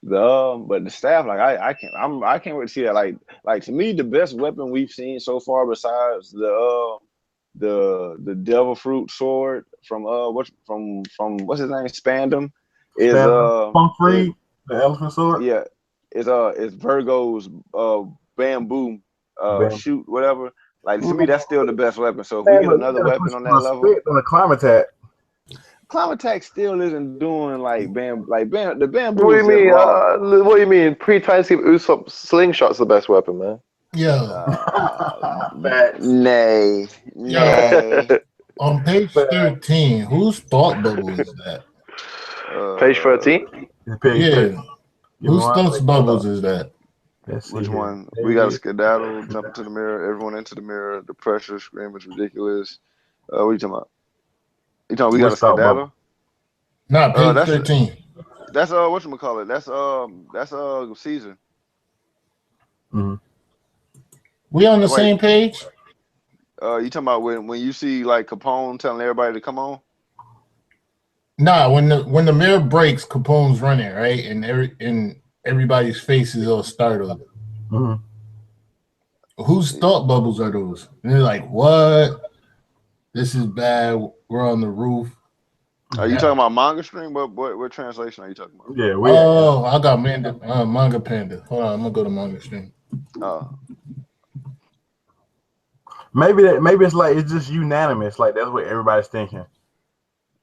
B: But the staff, like I can't wait to see that. Like to me, the best weapon we've seen so far, besides the devil fruit sword from what's his name, Spandam, is
A: Funk-Free, the elephant sword.
B: Yeah, is Virgo's bamboo shoot whatever. Like to me, that's still the best weapon. So if we get another weapon on that level,
A: on the Climatek.
B: Climatek still isn't doing like the bamboo.
E: What do you mean? What do you mean? Pre-time skip Usopp slingshot's the best weapon, man.
D: Yeah.
B: Nay.
D: On page 13, whose thought bubble is that?
E: Page 13?
D: Yeah. Whose thought bubbles is that?
B: Which one? We got to skedaddle, jump into the mirror, everyone into the mirror, the pressure, scream is ridiculous. What are you talking about? You talking we got to skedaddle?
D: No, page 13.
B: That's whatchamacallit. That's Caesar.
A: Mm-hmm.
D: We on the same page?
B: You talking about when you see like Capone telling everybody to come on?
D: Nah, when the mirror breaks, Capone's running, right? And everybody's faces all startled.
A: Mm-hmm.
D: Whose thought bubbles are those? And they're like, what? This is bad. We're on the roof.
B: Are you talking about manga stream? What translation are you talking about?
D: Yeah, I got Manga Panda. Hold on, I'm gonna go to manga stream.
A: Maybe it's like it's just unanimous. Like that's what everybody's thinking.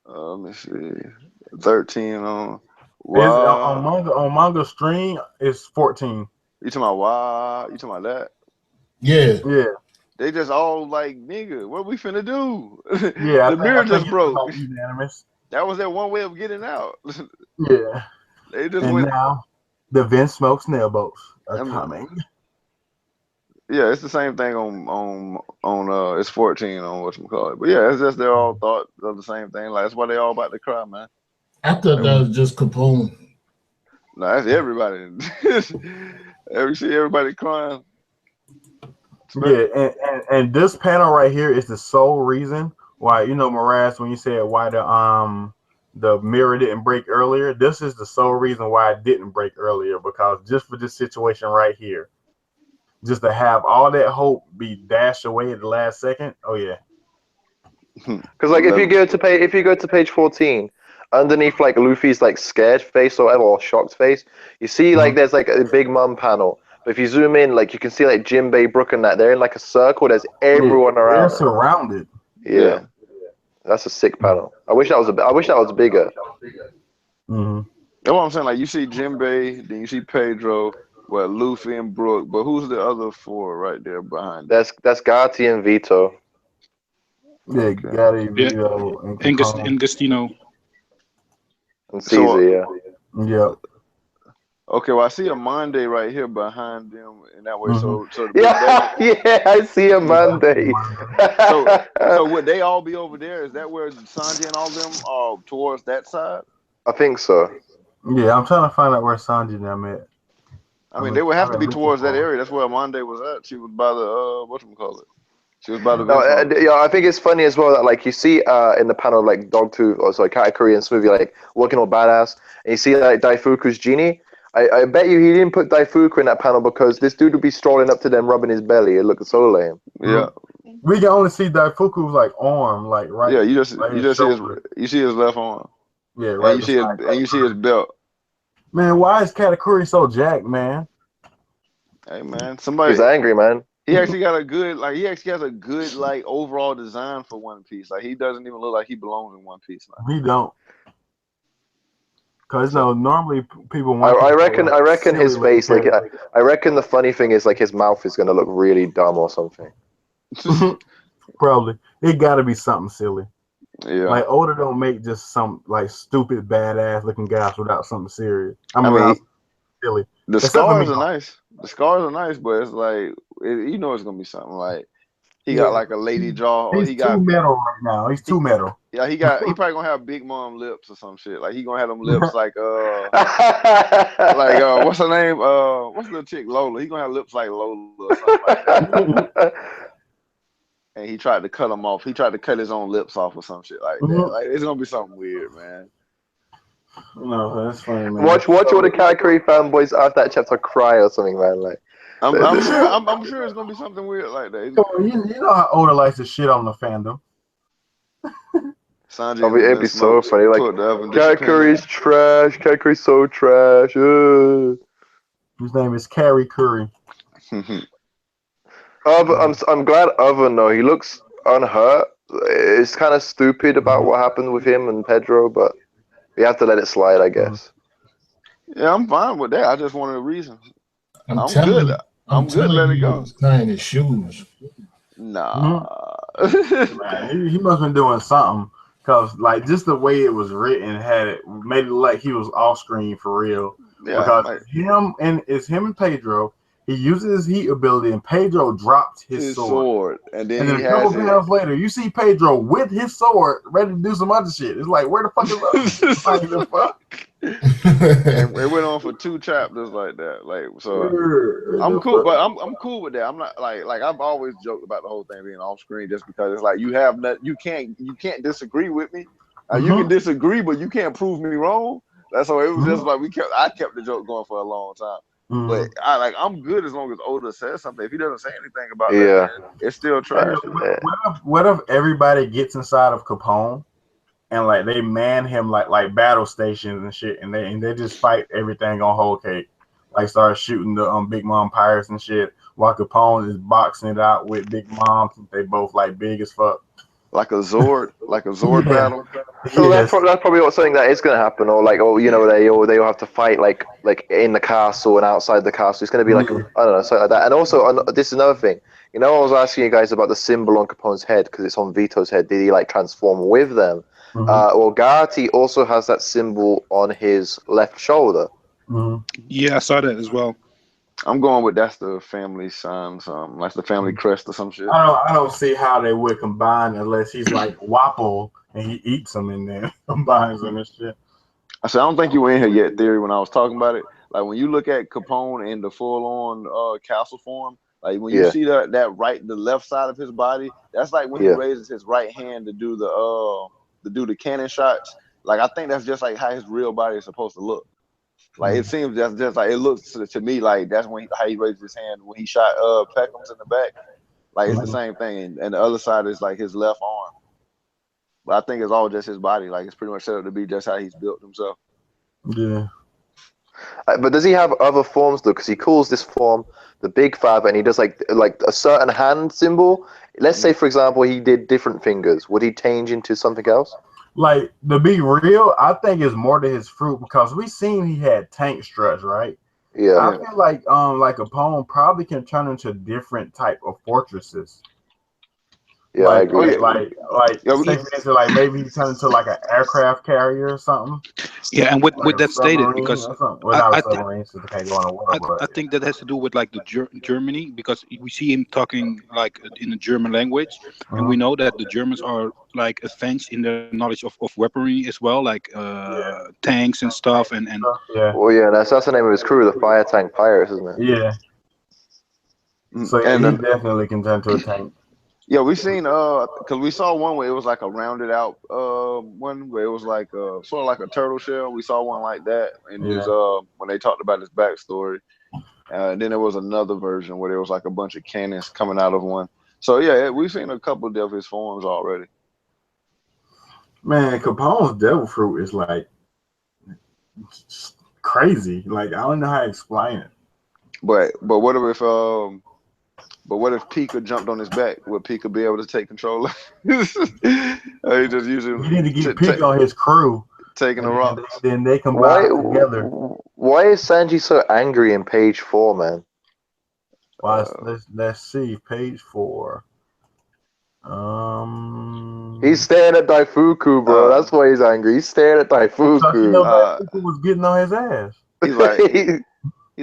B: Let me see. 13 on.
A: On manga stream is 14.
B: You talking about why? You talking about that?
D: Yeah.
B: They just all like, nigga, what we finna do?
A: Yeah,
B: the mirror just broke.
A: Unanimous.
B: That was their one way of getting out.
A: Yeah.
B: They just
A: went. Now the Vince Smoke snail boats are coming.
B: Yeah, it's the same thing on it's 14 on whatchamacallit. But yeah, it's just they all thought of the same thing. Like that's why they all about to cry, man.
D: I thought that was just Capone.
B: No, that's everybody. See everybody crying.
A: Yeah, and this panel right here is the sole reason why, Mraz, when you said why the mirror didn't break earlier, this is the sole reason why it didn't break earlier, because just for this situation right here, just to have all that hope be dashed away at the last second. Oh yeah.
E: Because like if you go to page 14, underneath like Luffy's like scared face or whatever, or shocked face, you see like there's like a Big Mom panel. But if you zoom in, like you can see like Jinbei, Brook, and that they're in like a circle. There's everyone around.
A: They're surrounded.
E: Yeah, that's a sick panel. I wish that was bigger.
A: Mm-hmm.
B: That's what I'm saying. Like you see Jinbei, then you see Pedro, Luffy and Brook, but who's the other four right there behind?
E: That's Gatti and Vito.
A: Yeah, Gatti, Vito,
C: and Gastino.
E: And Caesar,
A: yeah.
B: Okay, well I see a Monday right here behind them in that way.
A: Mm-hmm.
B: So
E: yeah, I see a Monday.
B: so would they all be over there? Is that where Sanji and all of them are towards that side?
E: I think so.
A: Yeah, I'm trying to find out where Sanji and them at.
B: I mean, they would have to be towards that area. That's where Monday was at. She was by the whatchamacallit. She was about to
E: No,
B: eventually.
E: yeah, I think it's funny as well that like you see in the panel like Dogtooth or sorry Katakuri and Smoothie like looking all badass, and you see like Daifuku's genie. I bet you he didn't put Daifuku in that panel because this dude would be strolling up to them rubbing his belly. It looked so lame.
B: Yeah,
A: We can only see Daifuku's like arm, like right.
B: yeah. You just
A: right
B: you just see his
A: shoulder.
B: you see his left arm,
A: Yeah,
B: and
A: right.
B: you see his
A: beside
B: and you see his belt.
A: Man, why is Katakuri so jacked, man?
B: Hey man, somebody.
E: He's angry, man.
B: He actually got a good he actually has a good like overall design for One Piece. Like he doesn't even look like he belongs in One Piece. Like.
A: He don't. Cause no, normally people
E: I
A: want.
E: reckon his face like I reckon the funny thing is like his mouth is gonna look really dumb or something.
A: Probably it got to be something silly.
B: Yeah.
A: Like Oda don't make just some like stupid badass looking guys without something serious. I mean,
B: mean,
A: silly.
B: The
A: Except for
B: scars
A: me.
B: are nice. The scars are nice, but it's like you know it's gonna be something like he got like a lady jaw, or
A: He's
B: he got
A: too metal right now. He's too metal.
B: yeah he probably gonna have Big Mom lips or some shit. Like he gonna have them lips like what's her name? What's the chick Lola? He gonna have lips like Lola or something like that. And he tried to cut them off. He tried to cut his own lips off or some shit like that. Like it's gonna be something weird, man.
A: No, that's funny, man.
E: Watch all the Katakuri fanboys after that chapter cry or something, man. Like
B: I'm sure it's gonna be something weird like that.
A: You know how Oda likes to shit on the fandom.
B: Sanji
E: it'd be so funny. Like Katakuri's trash. Katakuri's so trash.
A: His name is Carrie Curry.
E: I'm glad Oven though. He looks unhurt. It's kind of stupid about what happened with him and Pedro, but we have to let it slide, I guess.
B: Yeah, I'm fine with that. I just wanted a reason. I'm
D: telling
B: good.
D: you, I'm
B: good. Let it
D: you,
B: go.
D: he's tying his shoes.
B: Nah.
A: Man, he must have been doing something because, like, just the way it was written made it like he was off screen for real.
B: Yeah,
A: because
B: like,
A: him and Pedro. He uses his heat ability, and Pedro dropped his sword.
B: And then
A: a couple panels later, you see Pedro with his sword ready to do some other shit. It's like, where the fuck is like, the fuck?
B: And it went on for 2 chapters like that. Like, so I'm cool, but I'm cool with that. I'm not like I've always joked about the whole thing being off screen just because it's like you can't disagree with me. You can disagree, but you can't prove me wrong. That's why it was just like I kept the joke going for a long time. But I'm good as long as Oda says something. If he doesn't say anything about that, it's still trash.
A: What if everybody gets inside of Capone and like they man him like battle stations and shit, and they just fight everything on Whole Cake, like start shooting the Big Mom pirates and shit, while Capone is boxing it out with Big Mom. They both like big as fuck.
B: Like a Zord battle.
E: So that's probably something that is going to happen, or like, you know, they all have to fight like in the castle and outside the castle. It's going to be like I don't know, something like that. And also, this is another thing. You know, I was asking you guys about the symbol on Capone's head because it's on Vito's head. Did he like transform with them? Well, Gatti also has that symbol on his left shoulder.
C: Yeah, I saw that as well.
B: I'm going with that's the family sign, something like the family crest or some shit.
A: I don't see how they would combine unless he's like Wappo and he eats them and then combines them and shit.
B: I said I don't think you were in here yet, Theory, when I was talking about it. Like when you look at Capone in the full-on castle form, like when you see the left side of his body, that's like when he raises his right hand to do the cannon shots. Like I think that's just like how his real body is supposed to look. Like it seems just like it looks to me like that's how he raised his hand when he shot Peckham's in the back. Like it's the same thing, and the other side is like his left arm. But I think it's all just his body. Like it's pretty much set up to be just how he's built himself.
A: Yeah.
E: But does he have other forms though? Because he calls this form the Big Five, and he does like a certain hand symbol. Let's say, for example, he did different fingers. Would he change into something else?
A: Like, to be real, I think it's more to his fruit because we seen he had tank struts, right?
E: Yeah.
A: I feel like Capone probably can turn into different type of fortresses.
E: Yeah, I agree.
A: Like say for instance, like maybe he turned into like an aircraft carrier or something.
C: Yeah, and with that stated, because I think that has to do with like the Germany, because we see him talking like in the German language, and we know that the Germans are like advanced in their knowledge of weaponry as well, like tanks and stuff, and
E: Well, yeah, that's the name of his crew, the Fire Tank Pirates, isn't it?
A: Yeah. So he definitely can turn to a tank.
B: Yeah, we seen because we saw one where it was like a rounded out one where it was like sort of like a turtle shell. We saw one like that in his when they talked about his backstory. And then there was another version where there was like a bunch of cannons coming out of one. So yeah, we've seen a couple of his forms already.
A: Man, Capone's devil fruit is like crazy. Like I don't know how to explain it.
B: But what if Pika jumped on his back? Would Pika be able to take control of it? He just using.
A: You need to get Pika on his crew.
B: Taking a rock.
A: Then they combine together.
E: Why is Sanji so angry in page 4, man?
A: Well, let's see, page 4.
E: He's staring at Daifuku, bro. That's why he's angry. He's staring at Daifuku.
A: You know, Daifuku was getting on his ass.
B: He's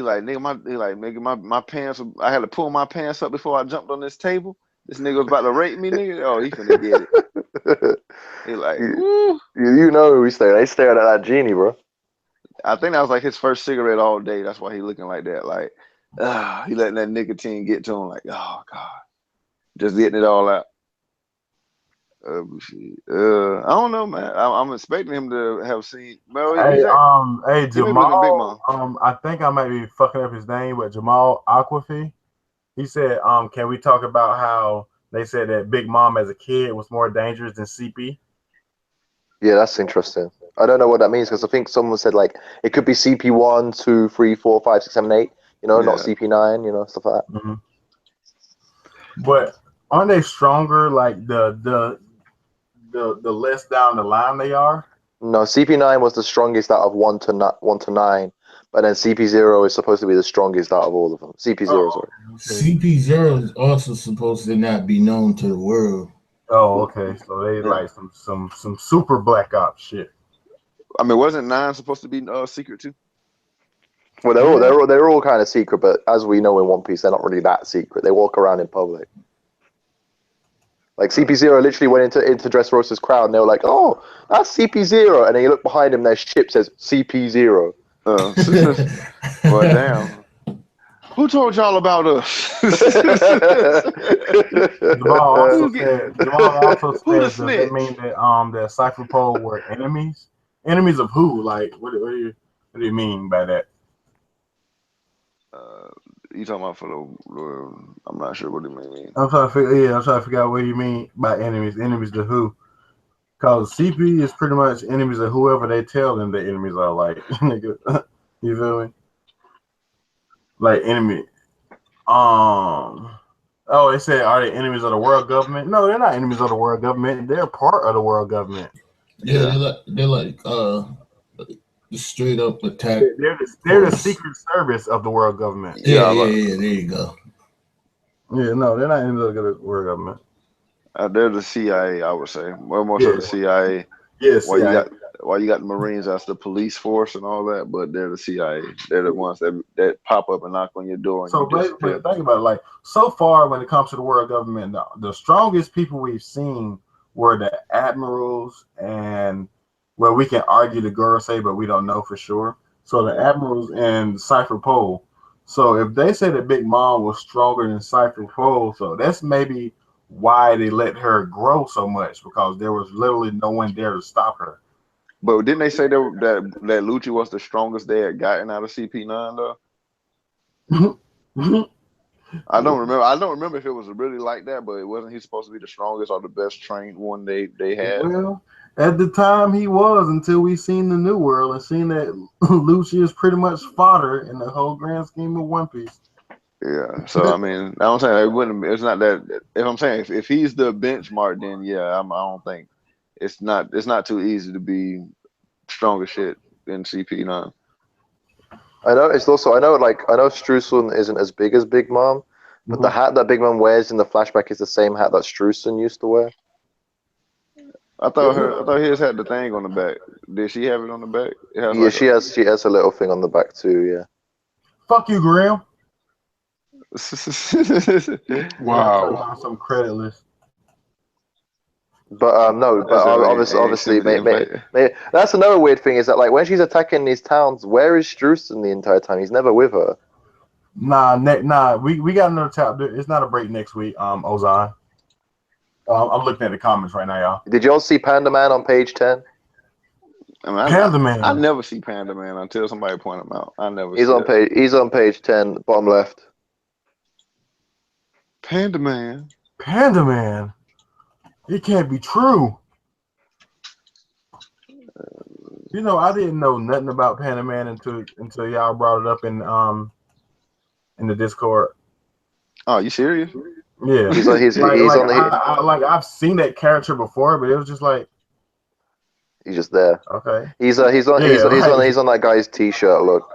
B: like, nigga, my pants. I had to pull my pants up before I jumped on this table. This nigga was about to rape me, nigga. Oh, he finna get it. He like, woo.
E: You know who he's staring. He's staring at that genie, bro.
B: I think that was like his first cigarette all day. That's why he looking like that. Like, he letting that nicotine get to him. Like, oh god, just getting it all out. I don't know, man. I'm expecting him to have seen. Well,
A: hey, Jamal. I think I might be fucking up his name, but Jamal Aquafi. He said, can we talk about how they said that Big Mom as a kid was more dangerous than CP?
E: Yeah, that's interesting. I don't know what that means because I think someone said like it could be CP 1, 2, 3, 4, 5, 6, 7, 8. You know, not CP 9. You know, stuff like that.
A: Mm-hmm. But aren't they stronger? Like the less down the line they are.
E: No, CP 9 was the strongest out of 1 to 9. But then CP0 is supposed to be the strongest out of all of them. CP0, sorry.
D: CP0 is also supposed to not be known to the world.
A: Oh, okay. So they like some super Black Ops shit.
B: I mean, wasn't 9 supposed to be secret too?
E: Well, they're all kind of secret, but as we know in One Piece, they're not really that secret. They walk around in public. Like CP0 literally went into Dressrosa's crowd, and they were like, "Oh, that's CP0," and then you look behind him, their ship says CP0.
B: Well, damn. Who told y'all about us?
A: Jamal also said, does that mean that that Cypher Pole were enemies? Enemies of who? Like, what do you mean by that?
B: You talking about for the? I'm not sure what you mean.
A: I'm trying to figure out what you mean by enemies. Enemies to who? Because CP is pretty much enemies of whoever they tell them the enemies are. Like, you feel me? Like enemy. Oh, they said, are they enemies of the world government? No, they're not enemies of the world government. They're part of the world government.
D: Yeah, they're like straight up attack.
A: They're the secret service of the world government.
D: Yeah, there you go.
A: Yeah, no, they're not enemies of the world government.
B: They're the CIA, I would say. Well, most of the CIA.
A: Yes.
B: Why you got the Marines? That's the police force and all that, but they're the CIA. They're the ones that pop up and knock on your door. And
A: so basically, think about it. Like so far, when it comes to the world government, the strongest people we've seen were the admirals, and well, we can argue the Gorosei, but we don't know for sure. So the admirals and Cypher Pole. So if they say that Big Mom was stronger than Cypher Pole, so that's maybe why they let her grow so much, because there was literally no one there to stop her.
B: But didn't they say that Lucci was the strongest they had gotten out of CP9 though? I don't remember. I don't remember if it was really like that, but wasn't he supposed to be the strongest or the best trained one they had?
A: Well, at the time he was, until we seen the New World and seen that Lucci is pretty much fodder in the whole grand scheme of One Piece.
B: Yeah. So I mean, I'm saying it wouldn't. It's not that. If I'm saying if he's the benchmark, then yeah, I don't think it's not too easy to be stronger shit than CP9.
E: I know Streusen isn't as big as Big Mom, but the hat that Big Mom wears in the flashback is the same hat that Streusen used to wear.
B: I thought his had the thing on the back. Did she have it on the back?
E: Yeah, she has a little thing on the back too. Yeah.
A: Fuck you, Graham.
C: Wow.
A: Some credit list.
E: But obviously, that's another weird thing is that like when she's attacking these towns, where is Streusen the entire time? He's never with her.
A: Nah. We got another chapter. It's not a break next week. Ozan. I'm looking at the comments right now, y'all.
E: Did y'all see Panda Man on page 10?
B: I mean,
A: Panda Man.
B: I never see Panda Man until somebody point him out. I never.
E: He's
B: see
E: on
B: that.
E: page. He's on page 10, bottom left.
B: Panda Man.
A: Panda Man. It can't be true. You know, I didn't know nothing about Panda Man until y'all brought it up in the Discord.
B: Oh, you serious?
A: Yeah,
E: He's on. He's on the.
A: I've seen that character before, but it was just like,
E: He's just there.
A: okay.
E: He's on. He's on.
A: Yeah,
E: He's on that guy's t-shirt. Look,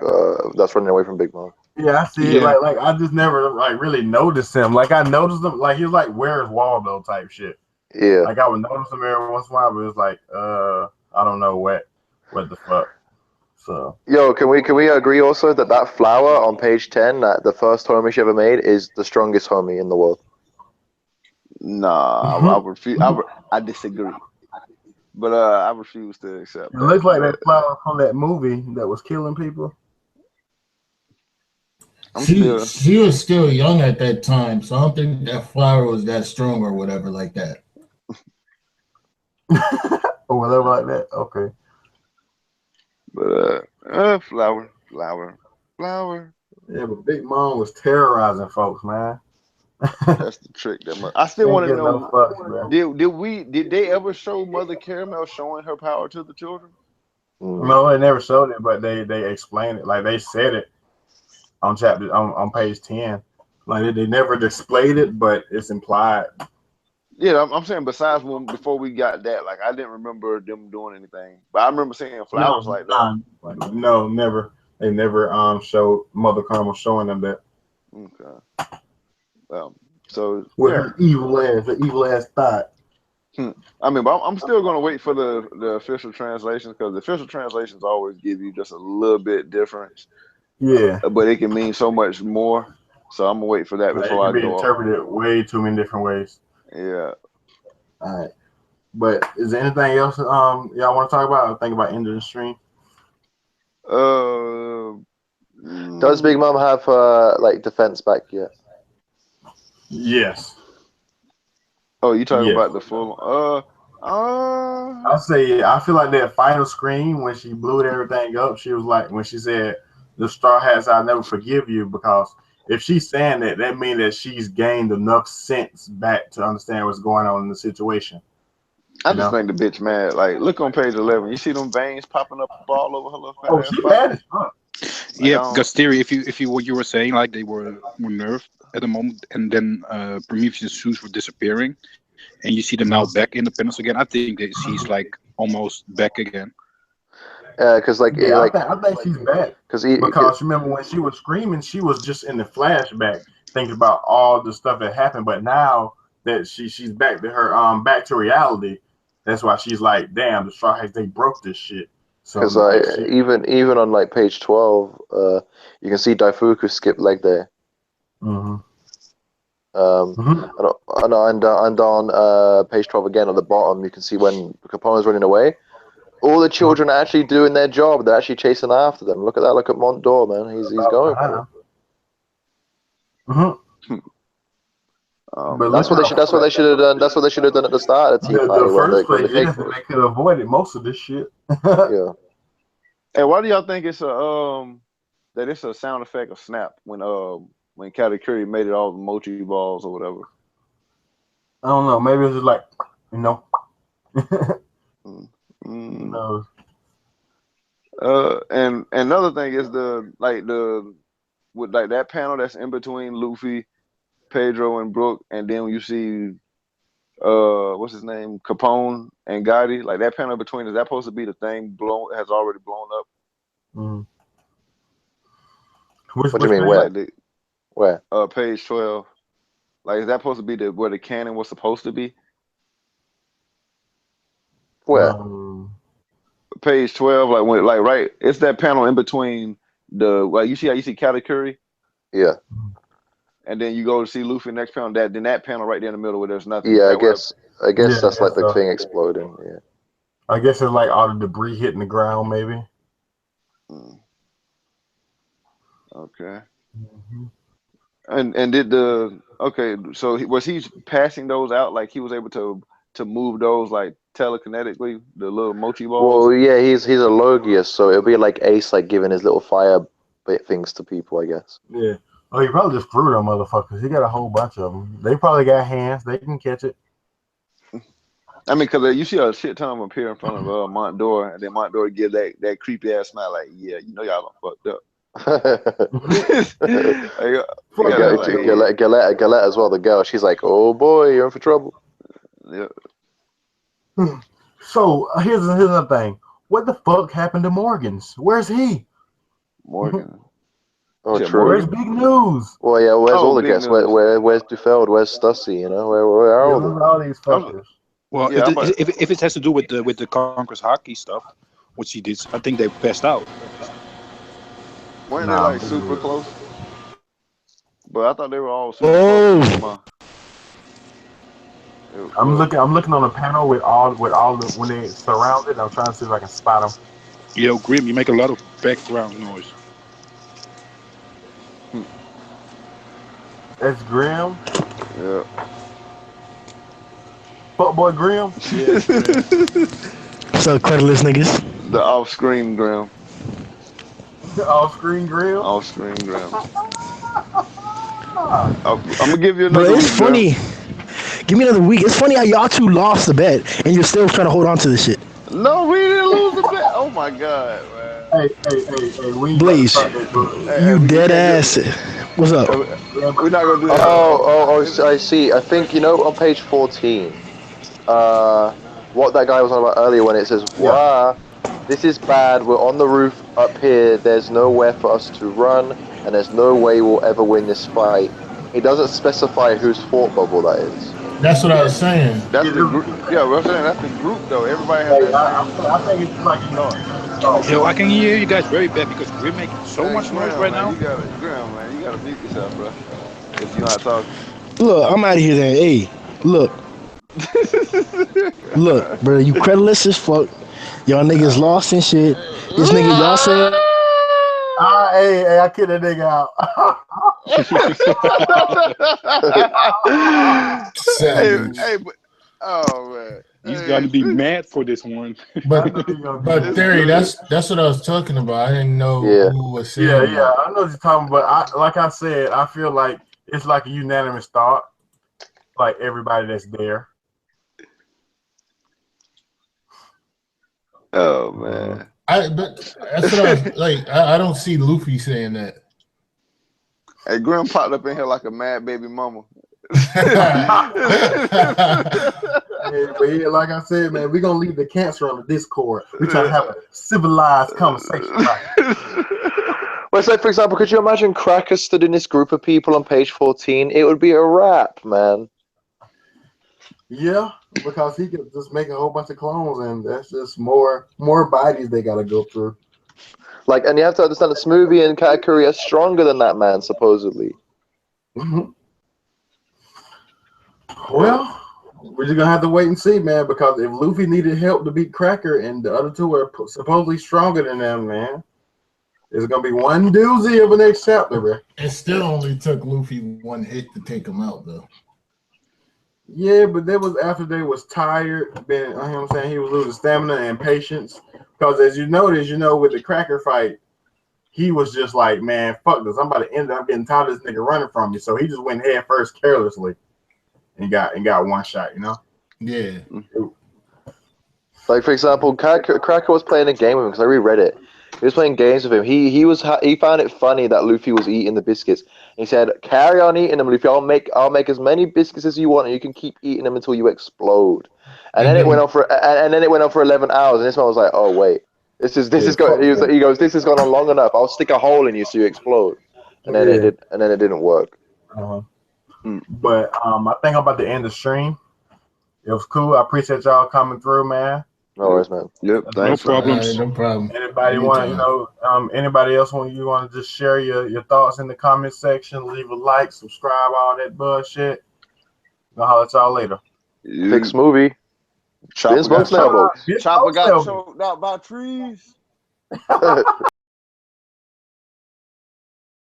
E: that's running away from Big Mom.
A: Yeah, I see it. Like I just never like really noticed him. Like I noticed him. Like he was like, "Where's Waldo?" type shit.
E: Yeah.
A: Like I would notice him every once in a while, but it was like, I don't know what the fuck. So
E: Yo, can we agree also that flower on page 10, that the first homie she ever made, is the strongest homie in the world?
B: Nah, I refuse. I disagree. But I refuse to accept.
A: It looks like that flower from that movie that was killing people.
D: She was still young at that time, so I don't think that flower was that strong or whatever like that.
A: Or whatever like that. Okay.
B: But flower.
A: Yeah, but Big Mom was terrorizing folks, man.
B: That's the trick. I still want to know.
A: Fucks,
B: did they ever show Mother Caramel showing her power to the children?
A: No, they never showed it, but they explained it. Like they said it on page 10. Like they never displayed it, but it's implied.
B: Yeah, I'm saying besides before we got that, like I didn't remember them doing anything, but I remember seeing flowers like that.
A: No, never. They never showed Mother Caramel showing them that.
B: Okay. So
A: with her evil ass thought.
B: I mean, but I'm still gonna wait for the official translations, because the official translations always give you just a little bit difference.
A: Yeah.
B: But it can mean so much more. So I'm gonna wait for that before I go. It can be
A: interpreted way too many different ways.
B: Yeah.
A: All right. But is there anything else y'all want to talk about? Or think about ending the stream?
E: Does Big Mom have like defense back yet?
A: Yes.
B: Oh, you talking about the full?
A: I say yeah. I feel like that final scream when she blew everything up. She was like, when she said, "The Straw Hats, I'll never forgive you," because if she's saying that, that means that she's gained enough sense back to understand what's going on in the situation.
B: I just think the bitch mad. Like, look on page 11. You see them veins popping up all over her little fat ass
A: she
B: body?
A: mad as fuck.
C: Yeah, because Theory, if you what you were saying, like they were nerfed at the moment, and then Prometheus' suits were disappearing, and you see them now back independence again. I think that she's like almost back again.
E: Because I
A: think she's back. Because remember when she was screaming, she was just in the flashback thinking about all the stuff that happened. But now that she's back to her back to reality, that's why she's like, damn, the Straw Hats, they broke this shit.
E: Because even on like page 12, you can see Daifuku skip leg there.
A: Mm-hmm.
E: And on page 12 again at the bottom, you can see when Capone's running away. All the children are actually doing their job. They're actually chasing after them. Look at that. Look at Montdor, man. He's going for it.
A: Mm-hmm.
E: That's what they should have done. That's what they should have done at the start of the Tea Party.
A: The first place, they could have avoided most of this shit.
E: Yeah.
B: Hey, why do y'all think it's a sound effect of snap when Katakuri made it all the mochi balls or whatever?
A: I don't know. Maybe it's just like, you know.
B: No. And another thing is with that panel that's in between Luffy, Pedro, and Brook, and then when you see what's his name, Capone and Gotti, like that panel between, is that supposed to be the thing has already blown up?
A: Mm.
E: What do you mean? Where?
B: Page 12. Like, is that supposed to be where the cannon was supposed to be?
E: Where?
B: Page 12, right. It's that panel in between you see how you see Katakuri?
E: Yeah.
B: And then you go to see Luffy next panel. That panel right there in the middle where there's nothing.
E: Yeah, I guess that's like the thing exploding. Yeah.
A: I guess it's like all the debris hitting the ground, maybe.
B: Okay.
A: Mm-hmm.
B: And did the Okay, so was he passing those out like he was able to move those like telekinetically, the little mochi balls?
E: Well, yeah, he's a Logius, so it'll be like Ace, like giving his little fire bit things to people, I guess.
A: Yeah. Oh, he probably just threw them motherfuckers. He got a whole bunch of them. They probably got hands. They can catch it.
B: I mean, because you see a shit ton of them appear in front of Montdor, and then Montdor give that creepy ass smile, like, yeah, you know y'all done fucked up.
E: Galette as well, the girl. She's like, oh boy, you're in for trouble.
B: Yeah.
A: So here's another thing. What the fuck happened to Morgans? Where's he?
B: Morgan.
E: Oh,
B: Yeah,
E: true.
A: Where's Big News?
E: Well, yeah, where's all the
B: Big
E: guests?
B: News.
E: Where's Dufeld? Where's Stussy? You know, where are all of them?
A: All these fuckers.
C: Well,
B: Yeah,
C: if it has to do with the Conquerors hockey stuff, which he did, I think they passed out.
B: Weren't
A: Nah,
B: they like super close? But I thought they were all super
F: Oh.
B: close.
A: I'm looking on the panel with all the when they surrounded. I'm trying to see if I can spot them.
C: Yo, Grim, you make a lot of background noise.
A: That's Grim.
B: Yeah.
A: Fuckboy Grim.
C: Yeah,
F: So creditors niggas.
B: The off-screen Graham.
A: The off-screen Grim.
B: Off-screen Graham. I'm gonna give you
F: Bro,
B: another.
F: it's funny. Give me another week. It's funny how y'all two lost the bet and you're still trying to hold on to this shit.
B: No, we didn't lose the bet. Oh my god, man.
A: Hey, we
F: Blaze, you dead ass. What's up?
B: We're not gonna do that.
E: Oh, I see. I think, on page 14, what that guy was on about earlier when it says, wow, this is bad, we're on the roof up here, there's nowhere for us to run, and there's no way we'll ever win this fight. It doesn't specify whose fort bubble that is.
D: That's what I was saying.
B: That's the group. Yeah, we're saying that's the group though. Everybody has
A: I think it's like
C: Yo, I can hear you guys very bad because we're making so much noise right now.
B: You gotta mute yourself, bro. If you're not talking.
F: Look, I'm out of here then. Hey, look. Look, bro, you creditless as fuck. Y'all niggas lost and shit. This nigga, y'all said.
A: hey, I kicked that nigga out.
B: hey, but oh man,
C: He's got to be mad for this one.
D: But Terry, that's what I was talking about. I didn't know who was saying.
A: Yeah, I know what you're talking about. Like I said, I feel like it's like a unanimous thought. Like everybody that's there.
B: Oh man.
D: But that's what I was like. I don't see Luffy saying that.
B: Hey, Grim popped up in here like a mad baby mama.
A: But yeah, like I said, man, we're gonna leave the cancer on the Discord. We're trying to have a civilized conversation.
E: Well, so for example, could you imagine Cracker stood in this group of people on page 14? It would be a wrap, man.
A: Yeah, because he could just make a whole bunch of clones, and that's just more bodies they gotta go through.
E: Like, and you have to understand that Smoothie and Katakuri are stronger than that man, supposedly.
A: Mm-hmm. Well, we're just gonna have to wait and see, man. Because if Luffy needed help to beat Cracker, and the other two are supposedly stronger than them, man, it's gonna be one doozy of a next chapter, man.
D: It still only took Luffy one hit to take him out, though.
A: Yeah, but that was after they was tired. You know what I'm saying? He was losing stamina and patience. Because as you notice, with the Cracker fight, he was just like, man, fuck this. I'm about to end up getting tired of this nigga running from me. So he just went head first carelessly and got one shot,
D: Yeah.
E: Like, for example, Cracker was playing a game with him because I reread it. He was playing games with him. He found it funny that Luffy was eating the biscuits. He said, "Carry on eating them, Luffy. I'll make as many biscuits as you want, and you can keep eating them until you explode." And then it went on for 11 hours, and this man was like, "Oh wait, this is going." He goes, "This has gone on long enough. I'll stick a hole in you so you explode." And then it didn't work.
A: But I think I'm about to end the stream. It was cool. I appreciate y'all coming through, man.
E: No worries, man.
B: Yep, thanks.
C: No problems.
D: Right, no problem.
A: Anybody want anybody else want to just share your thoughts in the comment section? Leave a like, subscribe, all that bullshit. I'll holler at y'all later.
E: Big Smoothie.
B: Chopper
E: Chopper got
B: choked out by trees.